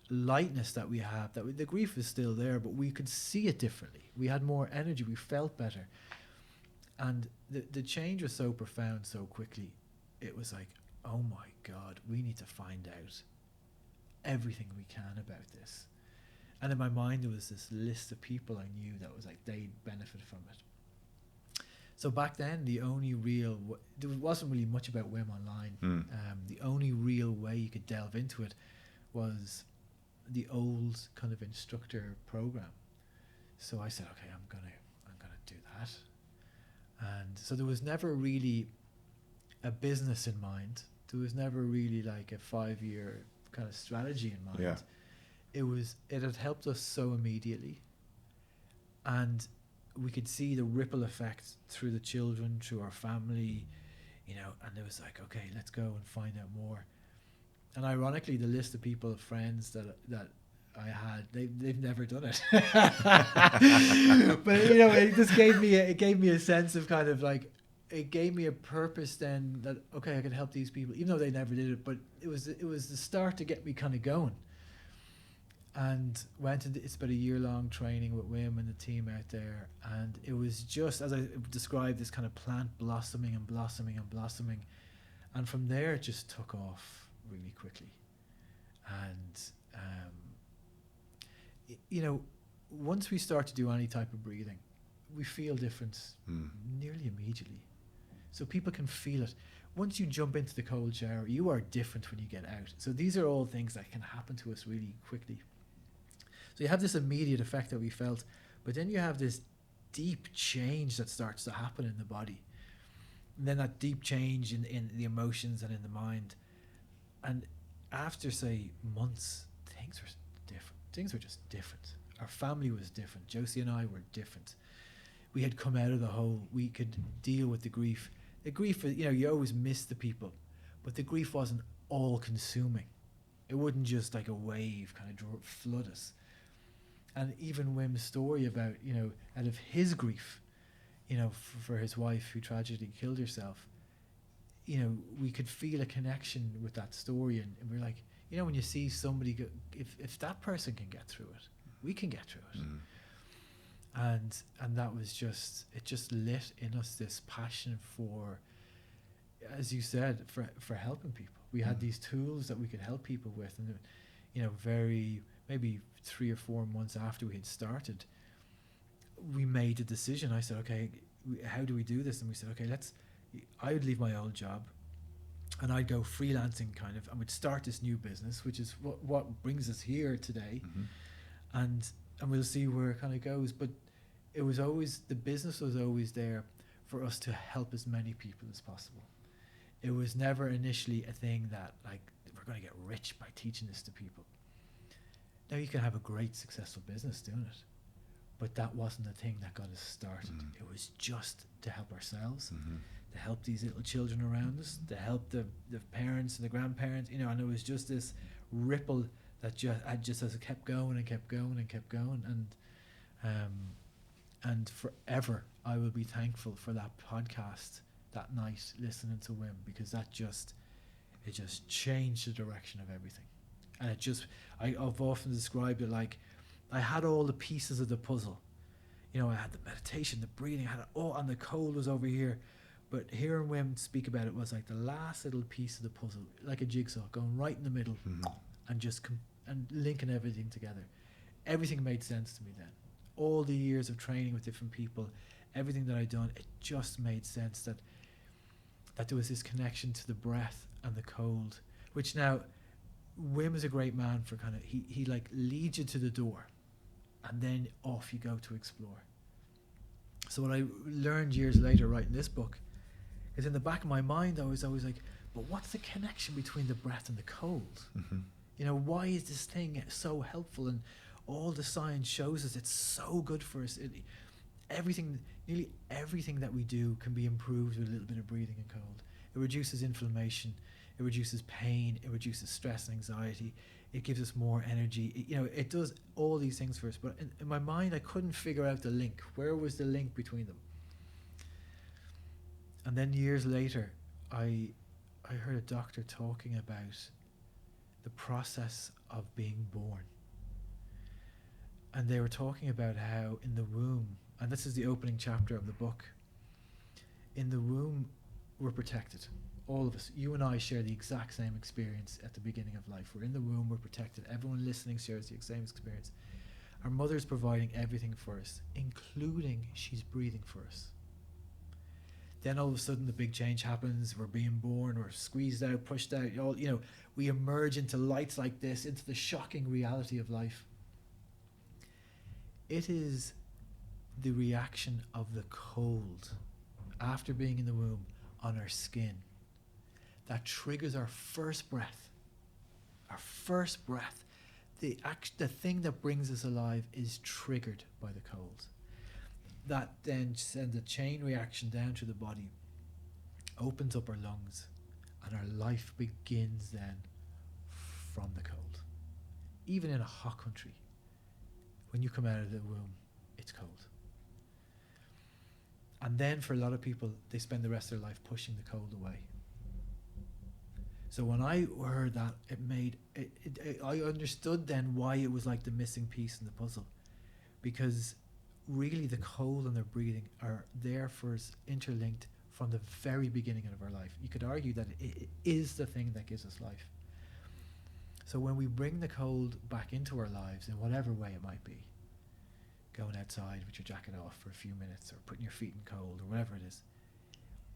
[SPEAKER 2] lightness that we have, the grief is still there, but we could see it differently. We had more energy, we felt better. And the change was so profound so quickly. It was like, oh my God, we need to find out everything we can about this. And in my mind, there was this list of people I knew that was like they'd benefit from it. So back then, the only real there wasn't really much about Wim online. The only real way you could delve into it was the old kind of instructor program. So I said, okay, I'm gonna do that. And so there was never really a business in mind. There was never really like a 5-year kind of strategy in mind.
[SPEAKER 1] Yeah.
[SPEAKER 2] It had helped us so immediately, and we could see the ripple effect through the children, through our family, you know, and it was like, okay, let's go and find out more. And ironically, the list of people, friends that I had, they've never done it. But you know, it just gave me a sense of kind of like, it gave me a purpose then that, okay, I could help these people, even though they never did it, but it was the start to get me kind of going. And went into, it's about a year-long training with Wim and the team out there, and it was just, as I described, this kind of plant blossoming and blossoming and blossoming, and from there it just took off really quickly. And you know, once we start to do any type of breathing, we feel difference nearly immediately. So people can feel it. Once you jump into the cold shower, you are different when you get out. So these are all things that can happen to us really quickly. So you have this immediate effect that we felt, but then you have this deep change that starts to happen in the body. And then that deep change in the emotions and in the mind. And after, say, months, things were different. Things were just different. Our family was different. Josie and I were different. We had come out of the hole. We could deal with the grief. The grief, you know, you always miss the people, but the grief wasn't all consuming. It wouldn't just like a wave kind of flood us. And even Wim's story about, you know, out of his grief, you know, for his wife who tragically killed herself, you know, we could feel a connection with that story. And we're like, you know, when you see somebody go, if that person can get through it, we can get through it. And that was just, it just lit in us this passion for, as you said, for helping people. We had these tools that we could help people with, and you know, maybe 3 or 4 months after we had started, we made a decision. I said, okay, how do we do this? And we said, okay, I would leave my old job and I'd go freelancing kind of, and we'd start this new business, which is what brings us here today. And we'll see where it kind of goes. But it was always, the business was always there for us to help as many people as possible. It was never initially a thing that like, we're going to get rich by teaching this to people. Now you can have a great successful business doing it, but that wasn't the thing that got us started. It was just to help ourselves, to help these little children around us, to help the parents and the grandparents, you know, and it was just this ripple that just as it kept going and kept going and kept going. And forever I will be thankful for that podcast that night listening to Wim, because it just changed the direction of everything. And I've often described it like I had all the pieces of the puzzle. You know, I had the meditation, the breathing, I had it all, and the cold was over here. But hearing Wim speak about it was like the last little piece of the puzzle, like a jigsaw, going right in the middle and just and linking everything together. Everything made sense to me then. All the years of training with different people, everything that I'd done, it just made sense that there was this connection to the breath and the cold, which now, Wim is a great man for kind of, he like leads you to the door and then off you go to explore. So what I learned years later writing this book is in the back of my mind I was always like, but what's the connection between the breath and the cold? You know, why is this thing so helpful? And all the science shows us it's so good for us. Nearly everything that we do can be improved with a little bit of breathing and cold. It reduces inflammation. It reduces pain, it reduces stress and anxiety, it gives us more energy. It does all these things for us. But in my mind, I couldn't figure out the link. Where was the link between them? And then years later, I heard a doctor talking about the process of being born. And they were talking about how in the womb, and this is the opening chapter of the book, in the womb, we're protected. all of us, you and I share the exact same experience at the beginning of life. We're in the womb, we're protected. Everyone listening shares the same experience. Our mother's providing everything for us, including she's breathing for us. Then all of a sudden the big change happens. We're being born, we're squeezed out, pushed out. We emerge into lights like this, into the shocking reality of life. It is the reaction of the cold after being in the womb on our skin that triggers our first breath. Our first breath. The thing that brings us alive is triggered by the cold. That then sends a chain reaction down to the body, opens up our lungs, and our life begins then from the cold. Even in a hot country, when you come out of the womb, it's cold. And then for a lot of people, they spend the rest of their life pushing the cold away. So when I heard that, I understood then why it was like the missing piece in the puzzle. Because really the cold and their breathing are there for us, interlinked from the very beginning of our life. You could argue that it is the thing that gives us life. So when we bring the cold back into our lives, in whatever way it might be, going outside with your jacket off for a few minutes, or putting your feet in cold, or whatever it is,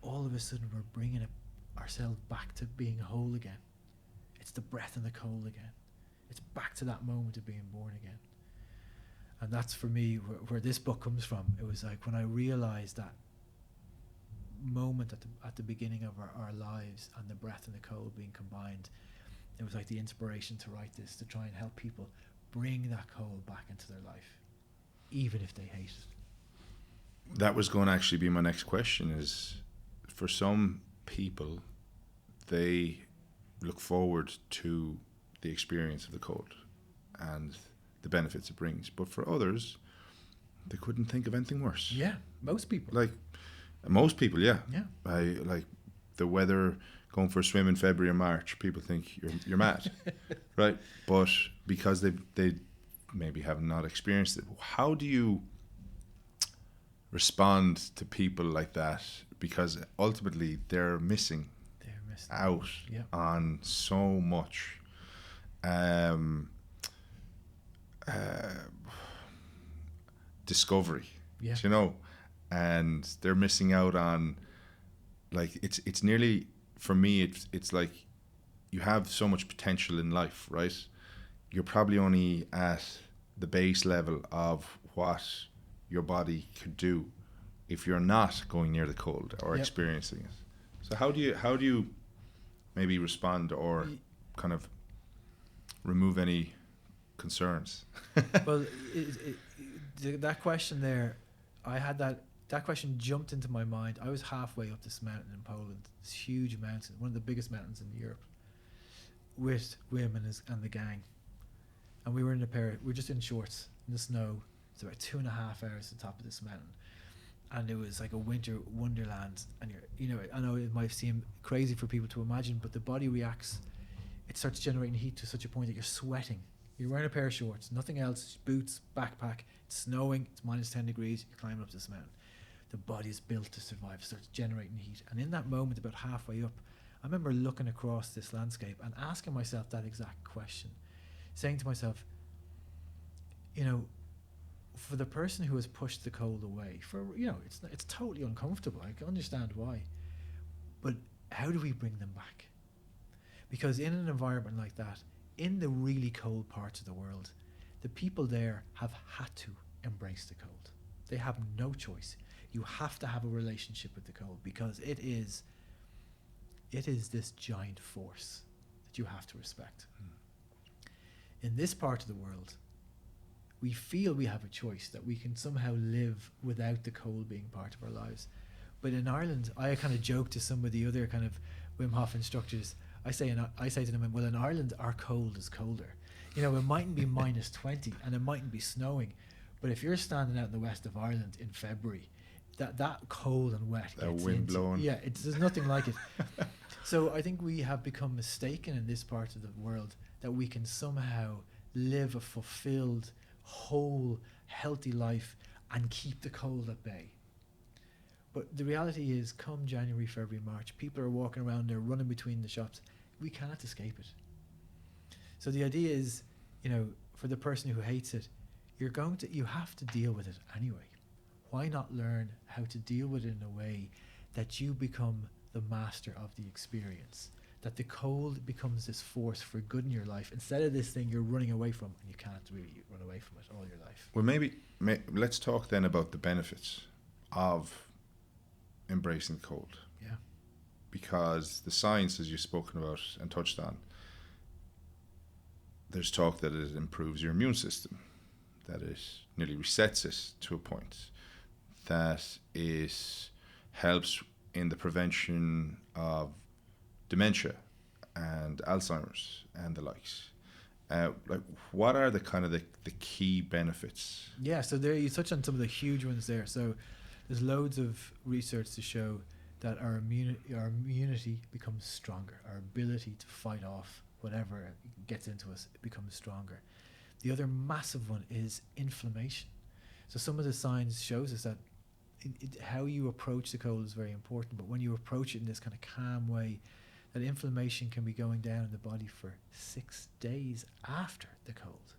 [SPEAKER 2] all of a sudden we're bringing ourselves back to being whole again. It's the breath and the cold again. It's back to that moment of being born again. And that's for me where this book comes from. It was like when I realized that moment at the beginning of our lives, and the breath and the cold being combined, it was like the inspiration to write this, to try and help people bring that cold back into their life, even if they hate it.
[SPEAKER 1] That was going to actually be my next question, is for some people, they look forward to the experience of the cold and the benefits it brings. But for others, they couldn't think of anything worse.
[SPEAKER 2] Yeah, most people.
[SPEAKER 1] Like, most people, yeah.
[SPEAKER 2] Yeah.
[SPEAKER 1] I like the weather, going for a swim in February or March, people think you're mad, right? But because they maybe have not experienced it, how do you respond to people like that? Because ultimately they're missing out on so much discovery, you know, and they're missing out on, like, it's nearly, for me, it's like you have so much potential in life, right? You're probably only at the base level of what your body could do if you're not going near the cold or experiencing it. So how do you maybe respond or kind of remove any concerns?
[SPEAKER 2] Well, that question there, I had that question jumped into my mind. I was halfway up this mountain in Poland, this huge mountain, one of the biggest mountains in Europe, with Wim and the gang. And we were we're just in shorts in the snow. It's about 2.5 hours at the top of this mountain. And it was like a winter wonderland. And I know it might seem crazy for people to imagine, but the body reacts. It starts generating heat to such a point that you're sweating. You're wearing a pair of shorts, nothing else, boots, backpack. It's snowing, it's minus 10 degrees, you're climbing up this mountain. The body is built to survive, starts generating heat. And in that moment, about halfway up, I remember looking across this landscape and asking myself that exact question, saying to myself, for the person who has pushed the cold away, it's totally uncomfortable. I can understand why. But how do we bring them back? Because in an environment like that, in the really cold parts of the world, the people there have had to embrace the cold. They have no choice. You have to have a relationship with the cold, because it is this giant force that you have to respect. In this part of the world, we feel we have a choice, that we can somehow live without the cold being part of our lives. But in Ireland, I kind of joke to some of the other kind of Wim Hof instructors. I say to them, well, in Ireland, our cold is colder. It mightn't be minus 20 and it mightn't be snowing, but if you're standing out in the west of Ireland in February, that cold and wet,
[SPEAKER 1] that wind blowing,
[SPEAKER 2] there's nothing like it. So I think we have become mistaken in this part of the world that we can somehow live a fulfilled, whole, healthy life and keep the cold at bay. But the reality is, come January, February, March, people are walking around, they're running between the shops. We can't escape it. So the idea is, for the person who hates it, you have to deal with it anyway. Why not learn how to deal with it in a way that you become the master of the experience? That the cold becomes this force for good in your life instead of this thing you're running away from, and you can't really run away from it all your life.
[SPEAKER 1] Well, let's talk then about the benefits of embracing the cold.
[SPEAKER 2] Yeah.
[SPEAKER 1] Because the science, as you've spoken about and touched on, there's talk that it improves your immune system, that it nearly resets it to a point, that it helps in the prevention of dementia and Alzheimer's and the likes. What are the kind of the key benefits?
[SPEAKER 2] Yeah, so there you touch on some of the huge ones there. So there's loads of research to show that our immunity becomes stronger. Our ability to fight off whatever gets into us becomes stronger. The other massive one is inflammation. So some of the science shows us that how you approach the cold is very important, but when you approach it in this kind of calm way, that inflammation can be going down in the body for 6 days after the cold.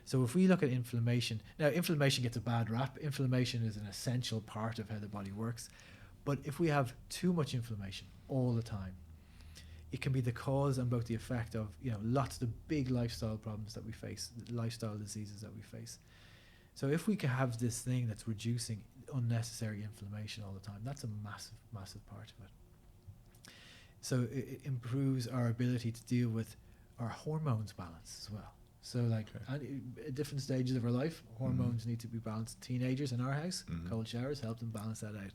[SPEAKER 2] So if we look at inflammation, now inflammation gets a bad rap. Inflammation is an essential part of how the body works. But if we have too much inflammation all the time, it can be the cause and both the effect of lots of the big lifestyle problems that we face, the lifestyle diseases that we face. So if we can have this thing that's reducing unnecessary inflammation all the time, that's a massive, massive part of it. So it improves our ability to deal with our hormones balance as well. So at different stages of our life, hormones need to be balanced. Teenagers in our house, cold showers help them balance that out.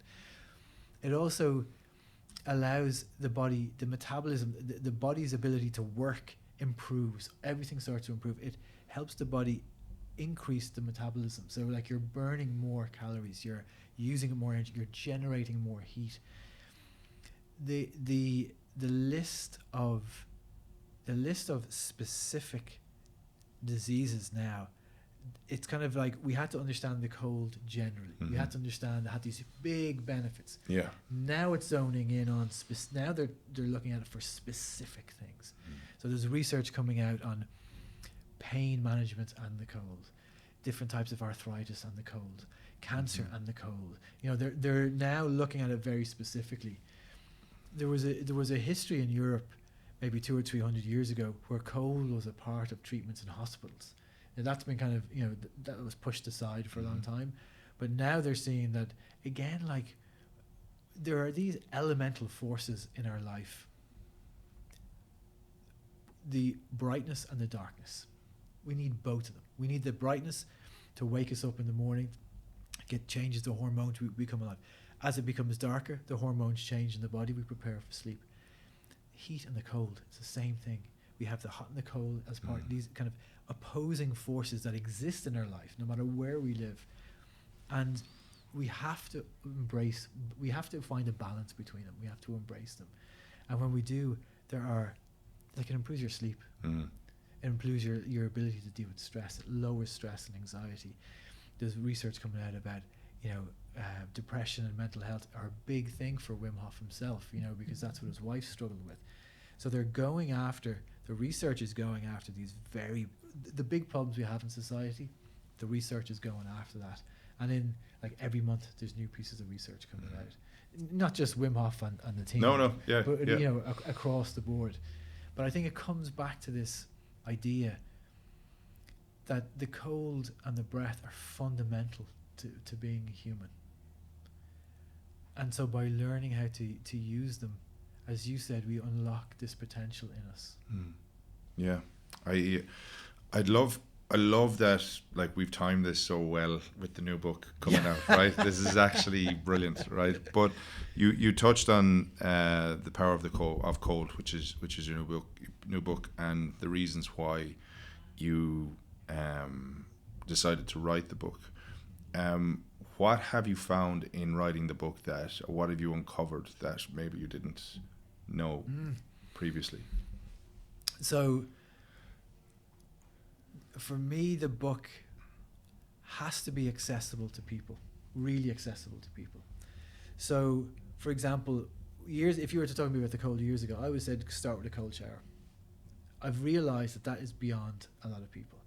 [SPEAKER 2] It also allows the body, the metabolism, the body's ability to work improves. Everything starts to improve. It helps the body increase the metabolism. So you're burning more calories, you're using more energy, you're generating more heat. The list of specific diseases now, it's kind of like we had to understand the cold generally. We had to understand it had these big benefits.
[SPEAKER 1] Yeah.
[SPEAKER 2] Now it's zoning in on now they're looking at it for specific things. So there's research coming out on pain management and the cold, different types of arthritis and the cold, cancer and the cold. They're now looking at it very specifically. There was a history in Europe maybe 200 or 300 years ago where cold was a part of treatments in hospitals. And that's been kind of, that was pushed aside for a long time. But now they're seeing that, again, there are these elemental forces in our life. The brightness and the darkness. We need both of them. We need the brightness to wake us up in the morning, changes the hormones, we become alive. As it becomes darker, the hormones change in the body, we prepare for sleep. Heat and the cold, it's the same thing. We have the hot and the cold as part of these kind of opposing forces that exist in our life, no matter where we live. And we have to find a balance between them. We have to embrace them. And when we do, it improves your sleep. It improves your ability to deal with stress. It lowers stress and anxiety. There's research coming out about, depression and mental health are a big thing for Wim Hof himself, because that's what his wife struggled with. So the research is going after the big problems we have in society. The research is going after that. And in every month there's new pieces of research coming out. Not just Wim Hof and the team. But across the board. But I think it comes back to this idea that the cold and the breath are fundamental to being human. And so by learning how to use them, as you said, we unlock this potential in us.
[SPEAKER 1] Yeah. I love that we've timed this so well with the new book coming out, right? This is actually brilliant, right? But you touched on the power of cold, which is your new book, and the reasons why you decided to write the book. What have you found in writing the book or what have you uncovered that maybe you didn't know previously?
[SPEAKER 2] So for me, the book has to be accessible to people, really accessible to people. So, for example, if you were to talk to me about the cold years ago, I would have said start with a cold shower. I've realised that is beyond a lot of people.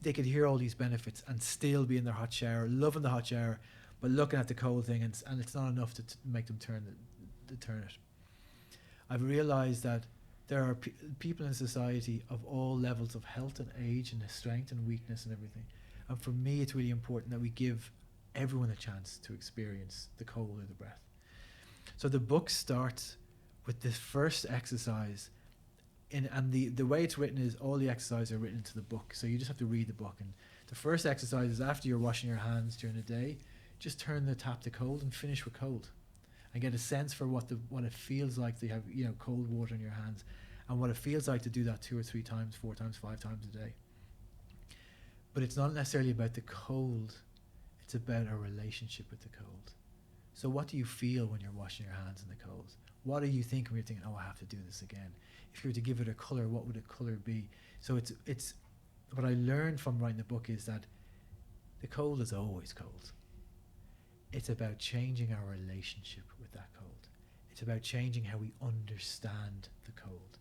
[SPEAKER 2] They could hear all these benefits and still be in their hot shower, loving the hot shower, but looking at the cold thing, and it's not enough to make them turn it. I've realised that there are people in society of all levels of health and age and strength and weakness and everything. And for me, it's really important that we give everyone a chance to experience the cold or the breath. So the book starts with this first exercise, and the way it's written is all the exercises are written into the book. So you just have to read the book. And the first exercise is after you're washing your hands during the day, just turn the tap to cold and finish with cold, and get a sense for what it feels like to have cold water in your hands, and what it feels like to do that 2 or 3 times, 4 times, 5 times a day. But it's not necessarily about the cold, it's about our relationship with the cold. So what do you feel when you're washing your hands in the cold? What are you thinking when you're thinking, oh, I have to do this again? If you were to give it a colour, what would a colour be? So it's what I learned from writing the book is that the cold is always cold. It's about changing our relationship with that cold. It's about changing how we understand the cold.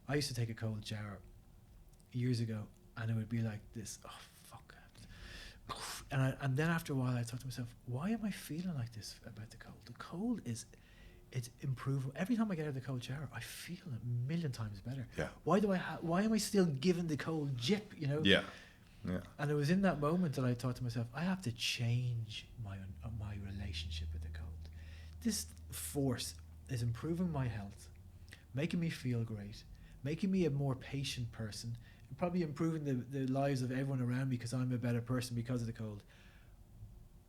[SPEAKER 2] I used to take a cold shower years ago, and it would be like this, oh, fuck. And then after a while, I thought to myself, why am I feeling like this about the cold? The cold it's improving. Every time I get out of the cold shower, I feel a million times better.
[SPEAKER 1] Yeah.
[SPEAKER 2] Why am I still giving the cold jip,
[SPEAKER 1] Yeah. Yeah.
[SPEAKER 2] And it was in that moment that I thought to myself, I have to change my relationship with the cold. This force is improving my health, making me feel great, making me a more patient person, and probably improving the lives of everyone around me because I'm a better person because of the cold.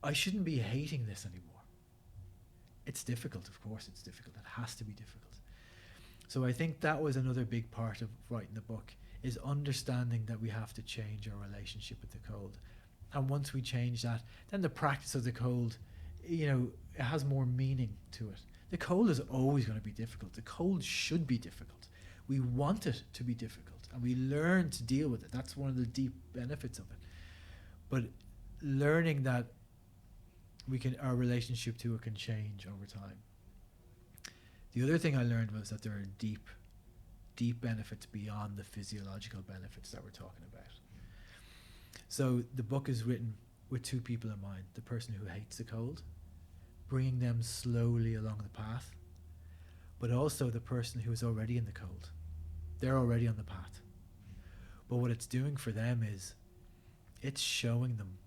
[SPEAKER 2] I shouldn't be hating this anymore. It's difficult, of course it's difficult. It has to be difficult. So I think that was another big part of writing the book, is understanding that we have to change our relationship with the cold. And once we change that, then the practice of the cold, it has more meaning to it. The cold is always going to be difficult. The cold should be difficult. We want it to be difficult, and we learn to deal with it. That's one of the deep benefits of it. But learning that our relationship to it can change over time. The other thing I learned was that there are deep benefits beyond the physiological benefits that we're talking about. So the book is written with 2 people in mind: the person who hates the cold, bringing them slowly along the path, but also the person who is already in the cold. They're already on the path. But what it's doing for them is it's showing them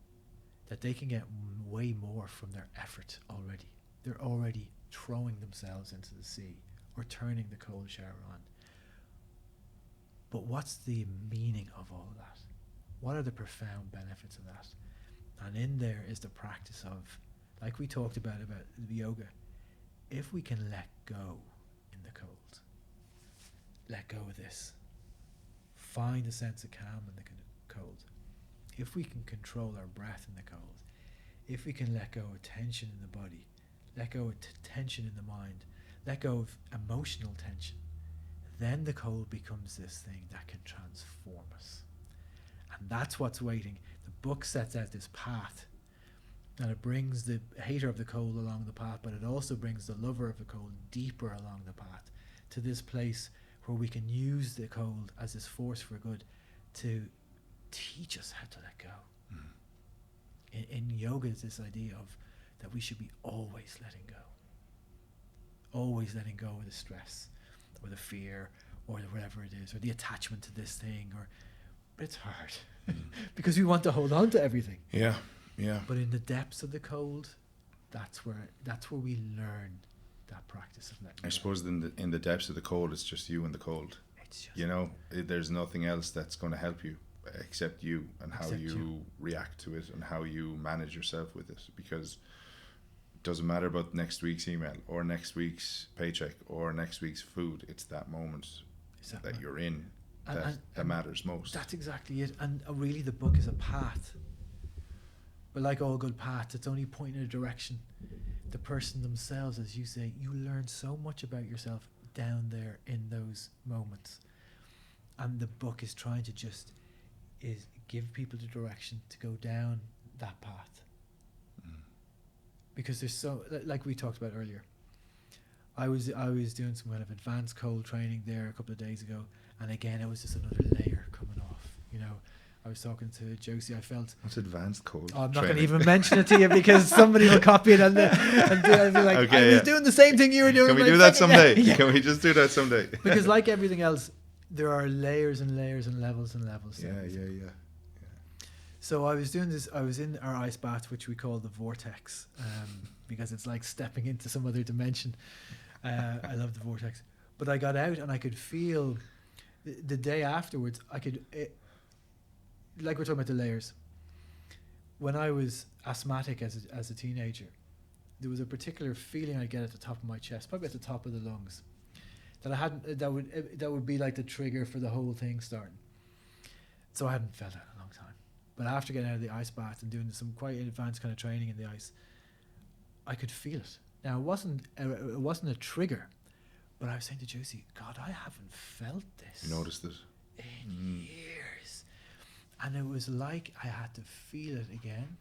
[SPEAKER 2] that they can get way more from their effort already. They're already throwing themselves into the sea or turning the cold shower on. But what's the meaning of all of that? What are the profound benefits of that? And in there is the practice of, like we talked about yoga, if we can let go in the cold, let go of this, find a sense of calm in the cold. If we can control our breath in the cold, if we can let go of tension in the body, let go of tension in the mind, let go of emotional tension, then the cold becomes this thing that can transform us. And that's what's waiting. The book sets out this path, and it brings the hater of the cold along the path, but it also brings the lover of the cold deeper along the path to this place where we can use the cold as this force for good to teach us how to let go. In yoga, it's this idea of that we should be always letting go of the stress or the fear or whatever it is, or the attachment to this thing, but it's hard because we want to hold on to everything.
[SPEAKER 1] Yeah.
[SPEAKER 2] But in the depths of the cold, that's where we learn that practice of letting go.
[SPEAKER 1] I suppose in the depths of the cold, it's just you and the cold.
[SPEAKER 2] It's just
[SPEAKER 1] there's nothing else that's going to help you except you, and how you react to it and how you manage yourself with it, because it doesn't matter about next week's email or next week's paycheck or next week's food. It's that moment that you're in that matters most.
[SPEAKER 2] That's exactly it. And really the book is a path, but like all good paths, it's only pointing in a direction. The person themselves, as you say, you learn so much about yourself down there in those moments, and the book is trying to give people the direction to go down that path. because there's so, like we talked about earlier. I was doing some kind of advanced cold training there a couple of days ago, and again it was just another layer coming off. You know, I was talking to Josie. I felt
[SPEAKER 1] what's advanced cold.
[SPEAKER 2] I'm not
[SPEAKER 1] training?
[SPEAKER 2] going to even mention it to you because somebody will copy it and I'll be like,
[SPEAKER 1] Okay,
[SPEAKER 2] I was doing the same thing you were doing.
[SPEAKER 1] Can we
[SPEAKER 2] like
[SPEAKER 1] do that
[SPEAKER 2] fucking-
[SPEAKER 1] someday?
[SPEAKER 2] Yeah.
[SPEAKER 1] Can we just do that someday?
[SPEAKER 2] Because like everything else, there are layers and layers and levels and levels. to
[SPEAKER 1] Yeah.
[SPEAKER 2] everything. So I was doing this. I was in our ice bath, which we call the vortex, because it's like stepping into some other dimension. I love the vortex. But I got out and I could feel the day afterwards. Like we're talking about the layers. When I was asthmatic as a teenager, there was a particular feeling I get at the top of my chest, probably at the top of the lungs, that I hadn't. That would be like the trigger for the whole thing starting. So I hadn't felt that in a long time. But after getting out of the ice bath and doing some quite advanced kind of training in the ice, I could feel it. Now it wasn't a trigger, but I was saying to Josie, God, I haven't felt this.
[SPEAKER 1] You noticed it?
[SPEAKER 2] In years. And it was like I had to feel it again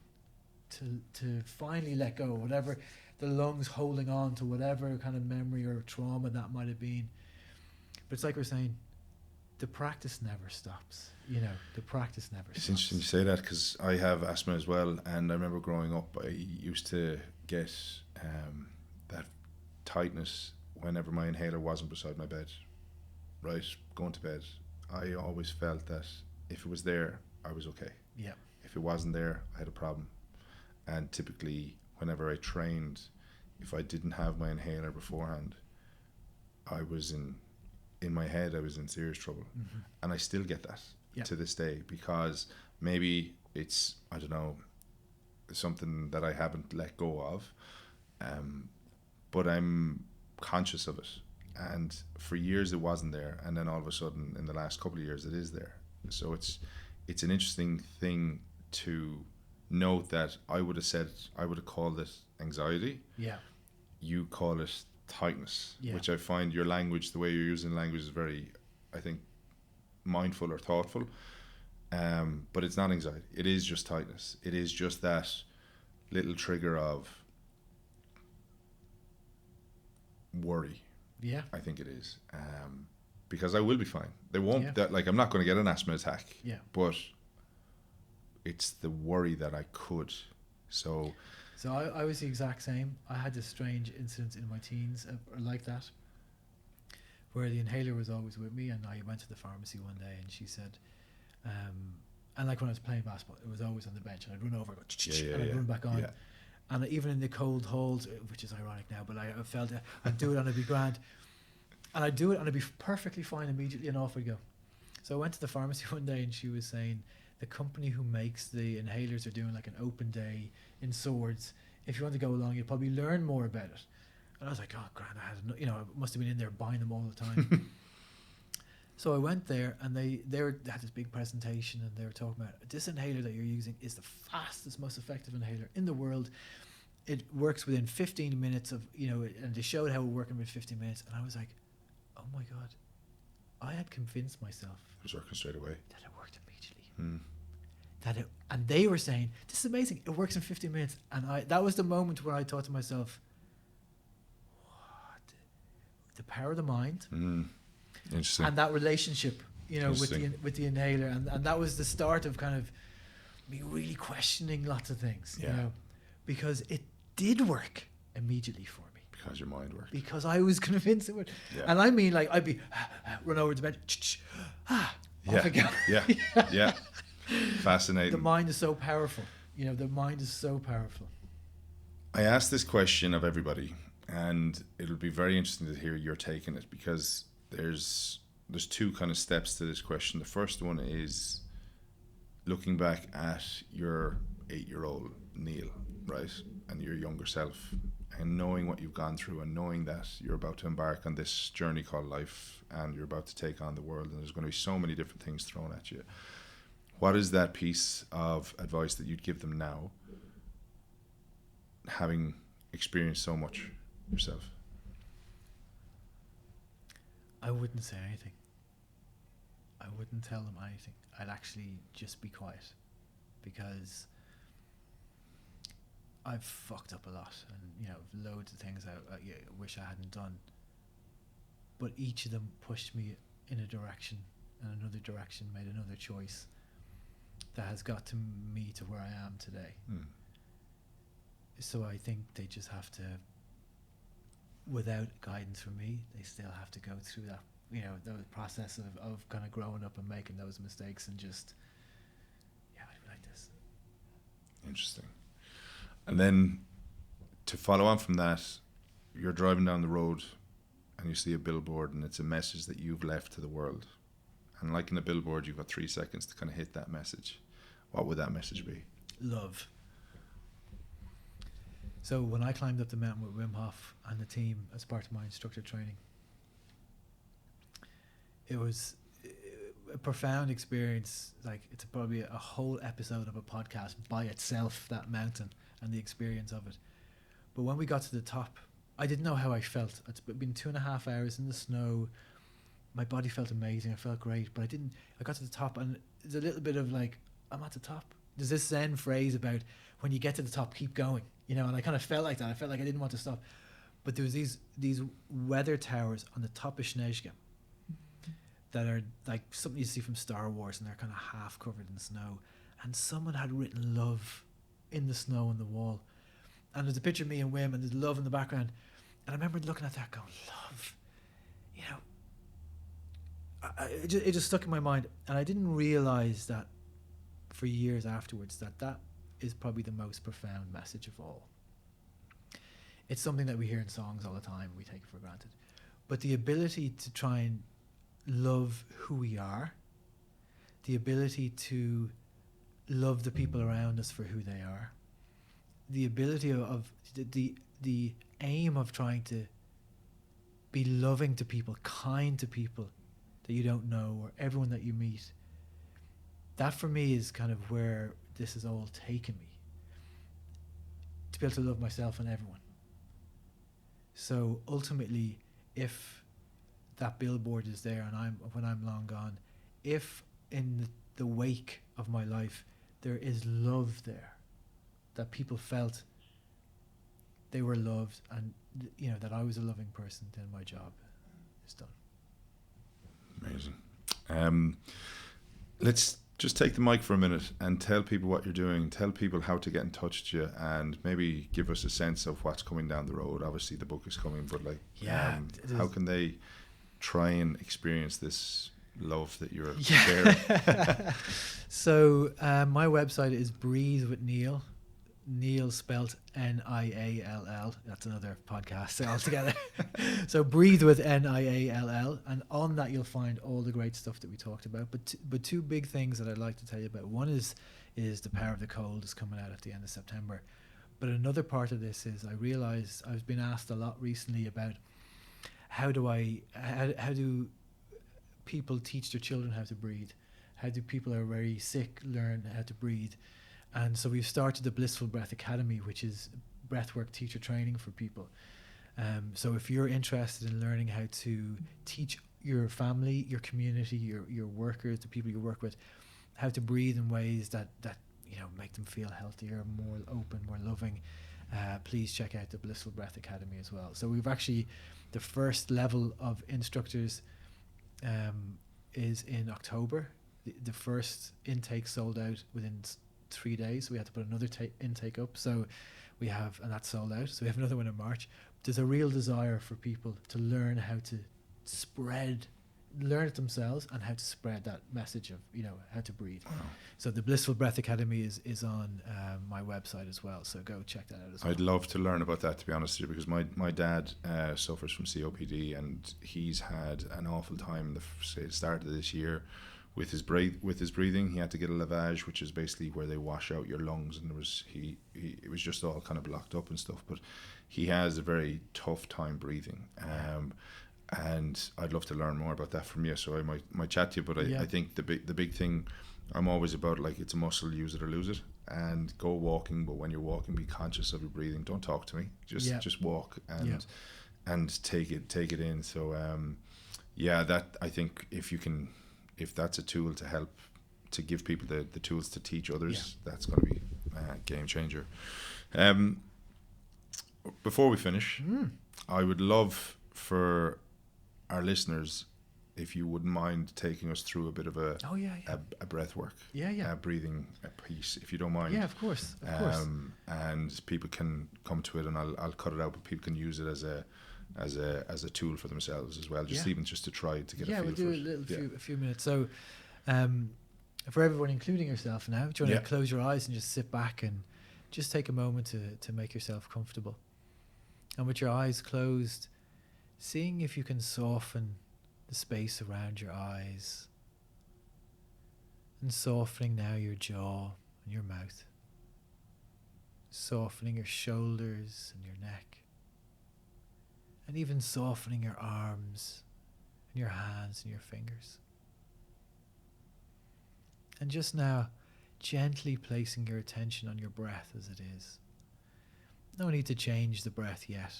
[SPEAKER 2] to finally let go, whatever the lungs holding on to, whatever kind of memory or trauma that might have been. But it's like we're saying, the practice never stops. You know, the practice never
[SPEAKER 1] It's
[SPEAKER 2] stops.
[SPEAKER 1] interesting you say that because I have asthma as well, and I remember growing up, I used to get that tightness whenever my inhaler wasn't beside my bed. Right, going to bed, I always felt that if it was there, I was okay.
[SPEAKER 2] Yeah.
[SPEAKER 1] If it wasn't there, I had a problem. And typically, whenever I trained, if I didn't have my inhaler beforehand, I was in my head, I was in serious trouble.
[SPEAKER 2] Mm-hmm.
[SPEAKER 1] And I still get that
[SPEAKER 2] Yeah.
[SPEAKER 1] to this day, because maybe it's, I don't know, something that I haven't let go of, but I'm conscious of it. And for years it wasn't there, and then all of a sudden in the last couple of years it is there. So it's an interesting thing to note that I would have called it anxiety.
[SPEAKER 2] Yeah.
[SPEAKER 1] You call it tightness,
[SPEAKER 2] Yeah.
[SPEAKER 1] which I find your language, the way you're using language, is very, I think, mindful or thoughtful. But it's not anxiety. It is just tightness. It is just that little trigger of worry.
[SPEAKER 2] Yeah.
[SPEAKER 1] I think it is. Because I will be fine. They won't.
[SPEAKER 2] Yeah.
[SPEAKER 1] That, like, I'm not going to get an asthma attack.
[SPEAKER 2] Yeah.
[SPEAKER 1] But it's the worry that I could. So
[SPEAKER 2] I was the exact same. I had this strange incident in my teens like that, where the inhaler was always with me, and I went to the pharmacy one day and she said, and like when I was playing basketball, it was always on the bench and I'd run over, go, and I'd run back on.
[SPEAKER 1] Yeah.
[SPEAKER 2] And even in the cold halls, which is ironic now, but I felt I'd do it and I'd be grand. And I'd do it and I'd be perfectly fine immediately, and off I'd go. So I went to the pharmacy one day and she was saying, the company who makes the inhalers are doing like an open day in Swords. If you want to go along, you'll probably learn more about it. And I was like, oh, grand, I must have been in there buying them all the time. So I went there, and they had this big presentation, and they were talking about this inhaler that you're using is the fastest, most effective inhaler in the world. It works within 15 minutes of, and they showed how it worked within 15 minutes. And I was like, oh my God, I had convinced myself
[SPEAKER 1] It was working straight away.
[SPEAKER 2] that it worked immediately. And they were saying, this is amazing, it works in 15 minutes. And that was the moment where I thought to myself, what? The power of the mind.
[SPEAKER 1] Interesting.
[SPEAKER 2] And that relationship, with the inhaler. And that was the start of kind of me really questioning lots of things, because it did work immediately for me.
[SPEAKER 1] Because your mind worked.
[SPEAKER 2] Because I was convinced it would.
[SPEAKER 1] Yeah.
[SPEAKER 2] And I mean, like, I'd be, run over to the bench, off I go.
[SPEAKER 1] Yeah. Fascinating.
[SPEAKER 2] The mind is so powerful. The mind is so powerful.
[SPEAKER 1] I asked this question of everybody, and it'll be very interesting to hear your take on it, because there's two kind of steps to this question. The first one is looking back at your 8-year-old Niall, right, and your younger self, and knowing what you've gone through, and knowing that you're about to embark on this journey called life, and you're about to take on the world, and there's going to be so many different things thrown at you. What is that piece of advice that you'd give them now, having experienced so much yourself?
[SPEAKER 2] I wouldn't say anything. I wouldn't tell them anything. I'd actually just be quiet, because I've fucked up a lot, and loads of things I wish I hadn't done. But each of them pushed me in a direction, and another direction, made another choice that has got to me to where I am today. So I think they just have to, without guidance from me, they still have to go through that, the process of kind of growing up and making those mistakes and just, I'd be like this.
[SPEAKER 1] Interesting. And then to follow on from that, you're driving down the road and you see a billboard and it's a message that you've left to the world. And like in a billboard, you've got 3 seconds to kind of hit that message. What would that message be?
[SPEAKER 2] Love. So when I climbed up the mountain with Wim Hof and the team as part of my instructor training, it was a profound experience. Like, it's probably a whole episode of a podcast by itself, that mountain and the experience of it. But when we got to the top, I didn't know how I felt. It's been 2.5 hours in the snow. My body felt amazing. I felt great, but I got to the top, and there's a little bit of like, I'm at the top. There's this Zen phrase about when you get to the top, keep going, and I kind of felt like that. I felt like I didn't want to stop. But there was these weather towers on the top of Snezhka that are like something you see from Star Wars, and they're kind of half covered in snow. And someone had written love in the snow on the wall. And there's a picture of me and Wim, and there's love in the background. And I remember looking at that going, love, it just stuck in my mind. And I didn't realize that for years afterwards that is probably the most profound message of all. It's something that we hear in songs all the time. We take it for granted. But the ability to try and love who we are, the ability to love the people around us for who they are, the ability of the aim of trying to be loving to people, kind to people that you don't know, or everyone that you meet. That for me is kind of where this has all taken me, to be able to love myself and everyone. So ultimately, if that billboard is there and when I'm long gone, if in the wake of my life there is love there, that people felt they were loved, and that I was a loving person, then my job is done.
[SPEAKER 1] Amazing. Let's just take the mic for a minute and tell people what you're doing. Tell people how to get in touch with you, and maybe give us a sense of what's coming down the road. Obviously the book is coming, but how can they try and experience this love that you're sharing?
[SPEAKER 2] So my website is Breathe with Niall. Niall spelt Niall. That's another podcast altogether. So Breathe with Niall, and on that you'll find all the great stuff that we talked about. But two big things that I'd like to tell you about. One is The Power of the Cold is coming out at the end of September. But another part of this is I realised I've been asked a lot recently about how do people teach their children how to breathe? How do people who are very sick learn how to breathe? And so we've started the Blissful Breath Academy, which is breathwork teacher training for people. So if you're interested in learning how to teach your family, your community, your workers, the people you work with, how to breathe in ways that make them feel healthier, more open, more loving, please check out the Blissful Breath Academy as well. So we've actually, the first level of instructors is in October. The first intake sold out within 3 days. We had to put another intake up, so we have, and that's sold out, so we have another one in March. There's a real desire for people to learn how to learn it themselves, and how to spread that message of how to breathe. Wow. So the Blissful Breath Academy is on my website as well, so go check that out as well.
[SPEAKER 1] I'd love to learn about that, to be honest with you, because my dad suffers from COPD, and he's had an awful time the start of this year with his breathing. He had to get a lavage, which is basically where they wash out your lungs, and it was just all kind of blocked up and stuff. But he has a very tough time breathing, and I'd love to learn more about that from you. So I might chat to you. But I think the big thing, I'm always about, like, it's a muscle, use it or lose it, and go walking. But when you're walking, be conscious of your breathing. Don't talk to me. Just walk and take it in. So that, I think, if that's a tool to help to give people the tools to teach others, that's going to be a game changer. Before we finish, I would love for our listeners, if you wouldn't mind taking us through a bit of a breath work, breathing a piece, if you don't mind.
[SPEAKER 2] Yeah, of course.
[SPEAKER 1] And people can come to it, and I'll cut it out, but people can use it as a tool for themselves as well, even just to try to get a feel
[SPEAKER 2] we'll
[SPEAKER 1] for
[SPEAKER 2] do
[SPEAKER 1] it.
[SPEAKER 2] a few minutes. So for everyone, including yourself now, do you want to close your eyes and just sit back and just take a moment to make yourself comfortable? And with your eyes closed, seeing if you can soften the space around your eyes, and softening now your jaw and your mouth, softening your shoulders and your neck, and even softening your arms and your hands and your fingers. And just now, gently placing your attention on your breath as it is. No need to change the breath yet.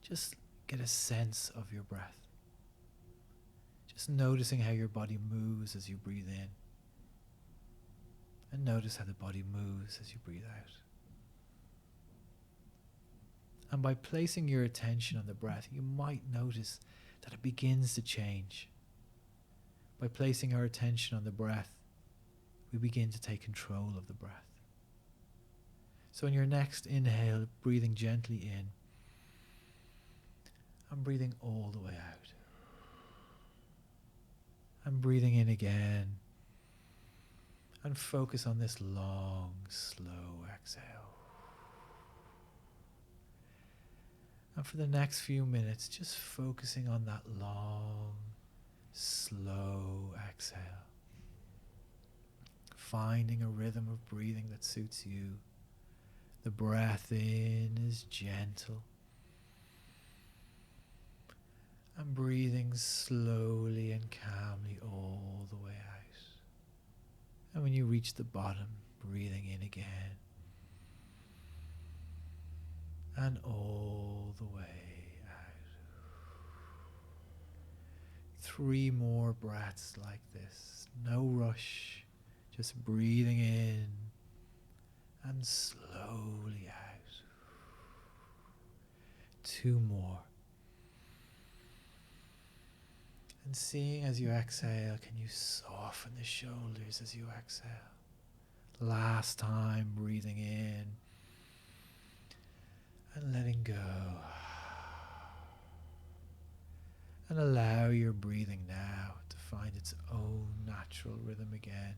[SPEAKER 2] Just get a sense of your breath. Just noticing how your body moves as you breathe in. And notice how the body moves as you breathe out. And by placing your attention on the breath, you might notice that it begins to change. By placing our attention on the breath, we begin to take control of the breath. So in your next inhale, breathing gently in, and breathing all the way out. And breathing in again, and focus on this long, slow exhale. And for the next few minutes, just focusing on that long, slow exhale. Finding a rhythm of breathing that suits you. The breath in is gentle. And breathing slowly and calmly all the way out. And when you reach the bottom, breathing in again. And all the way out. 3 more breaths like this. No rush. Just breathing in and slowly out. 2 more. And seeing as you exhale, can you soften the shoulders as you exhale? Last time, breathing in and letting go. And allow your breathing now to find its own natural rhythm again.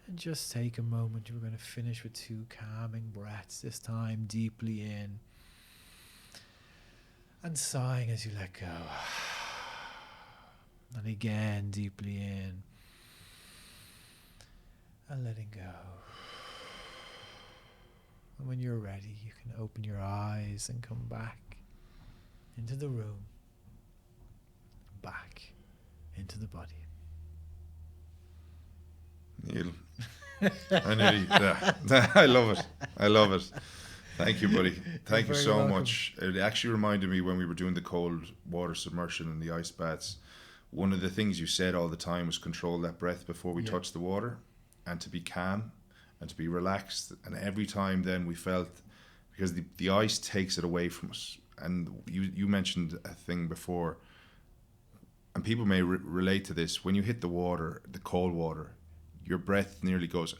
[SPEAKER 2] And just take a moment. We're going to finish with 2 calming breaths, this time deeply in. And sighing as you let go. And again, deeply in. And letting go. And when you're ready, you can open your eyes and come back into the room. Back into the body.
[SPEAKER 1] Neil, I love it. I love it. Thank you, buddy. Thank you so much. It actually reminded me when we were doing the cold water submersion and the ice baths. One of the things you said all the time was control that breath before we touch the water, and to be calm and to be relaxed. And every time then we felt, because the ice takes it away from us. And you mentioned a thing before, and people may relate to this. When you hit the water, the cold water, your breath nearly goes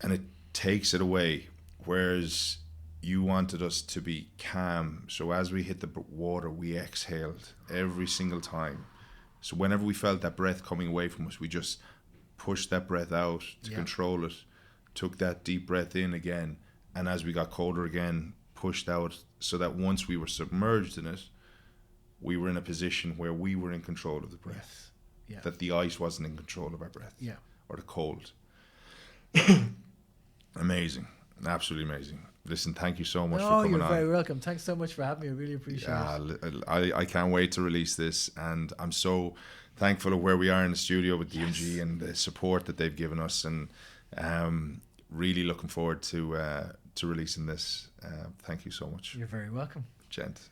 [SPEAKER 1] and it takes it away, whereas you wanted us to be calm. So as we hit the water, we exhaled every single time. So whenever we felt that breath coming away from us, we just pushed that breath out to control it, took that deep breath in again, and as we got colder again, pushed out, so that once we were submerged in it, we were in a position where we were in control of the breath. That the ice wasn't in control of our breath. Or the cold. Amazing. Absolutely amazing. Listen, thank you so much for coming on.
[SPEAKER 2] You're very welcome. Thanks so much for having me. I really appreciate it.
[SPEAKER 1] I can't wait to release this, and I'm so thankful of where we are in the studio with DMG and the support that they've given us, and really looking forward to releasing this. Thank you so much.
[SPEAKER 2] You're very welcome.
[SPEAKER 1] Gent.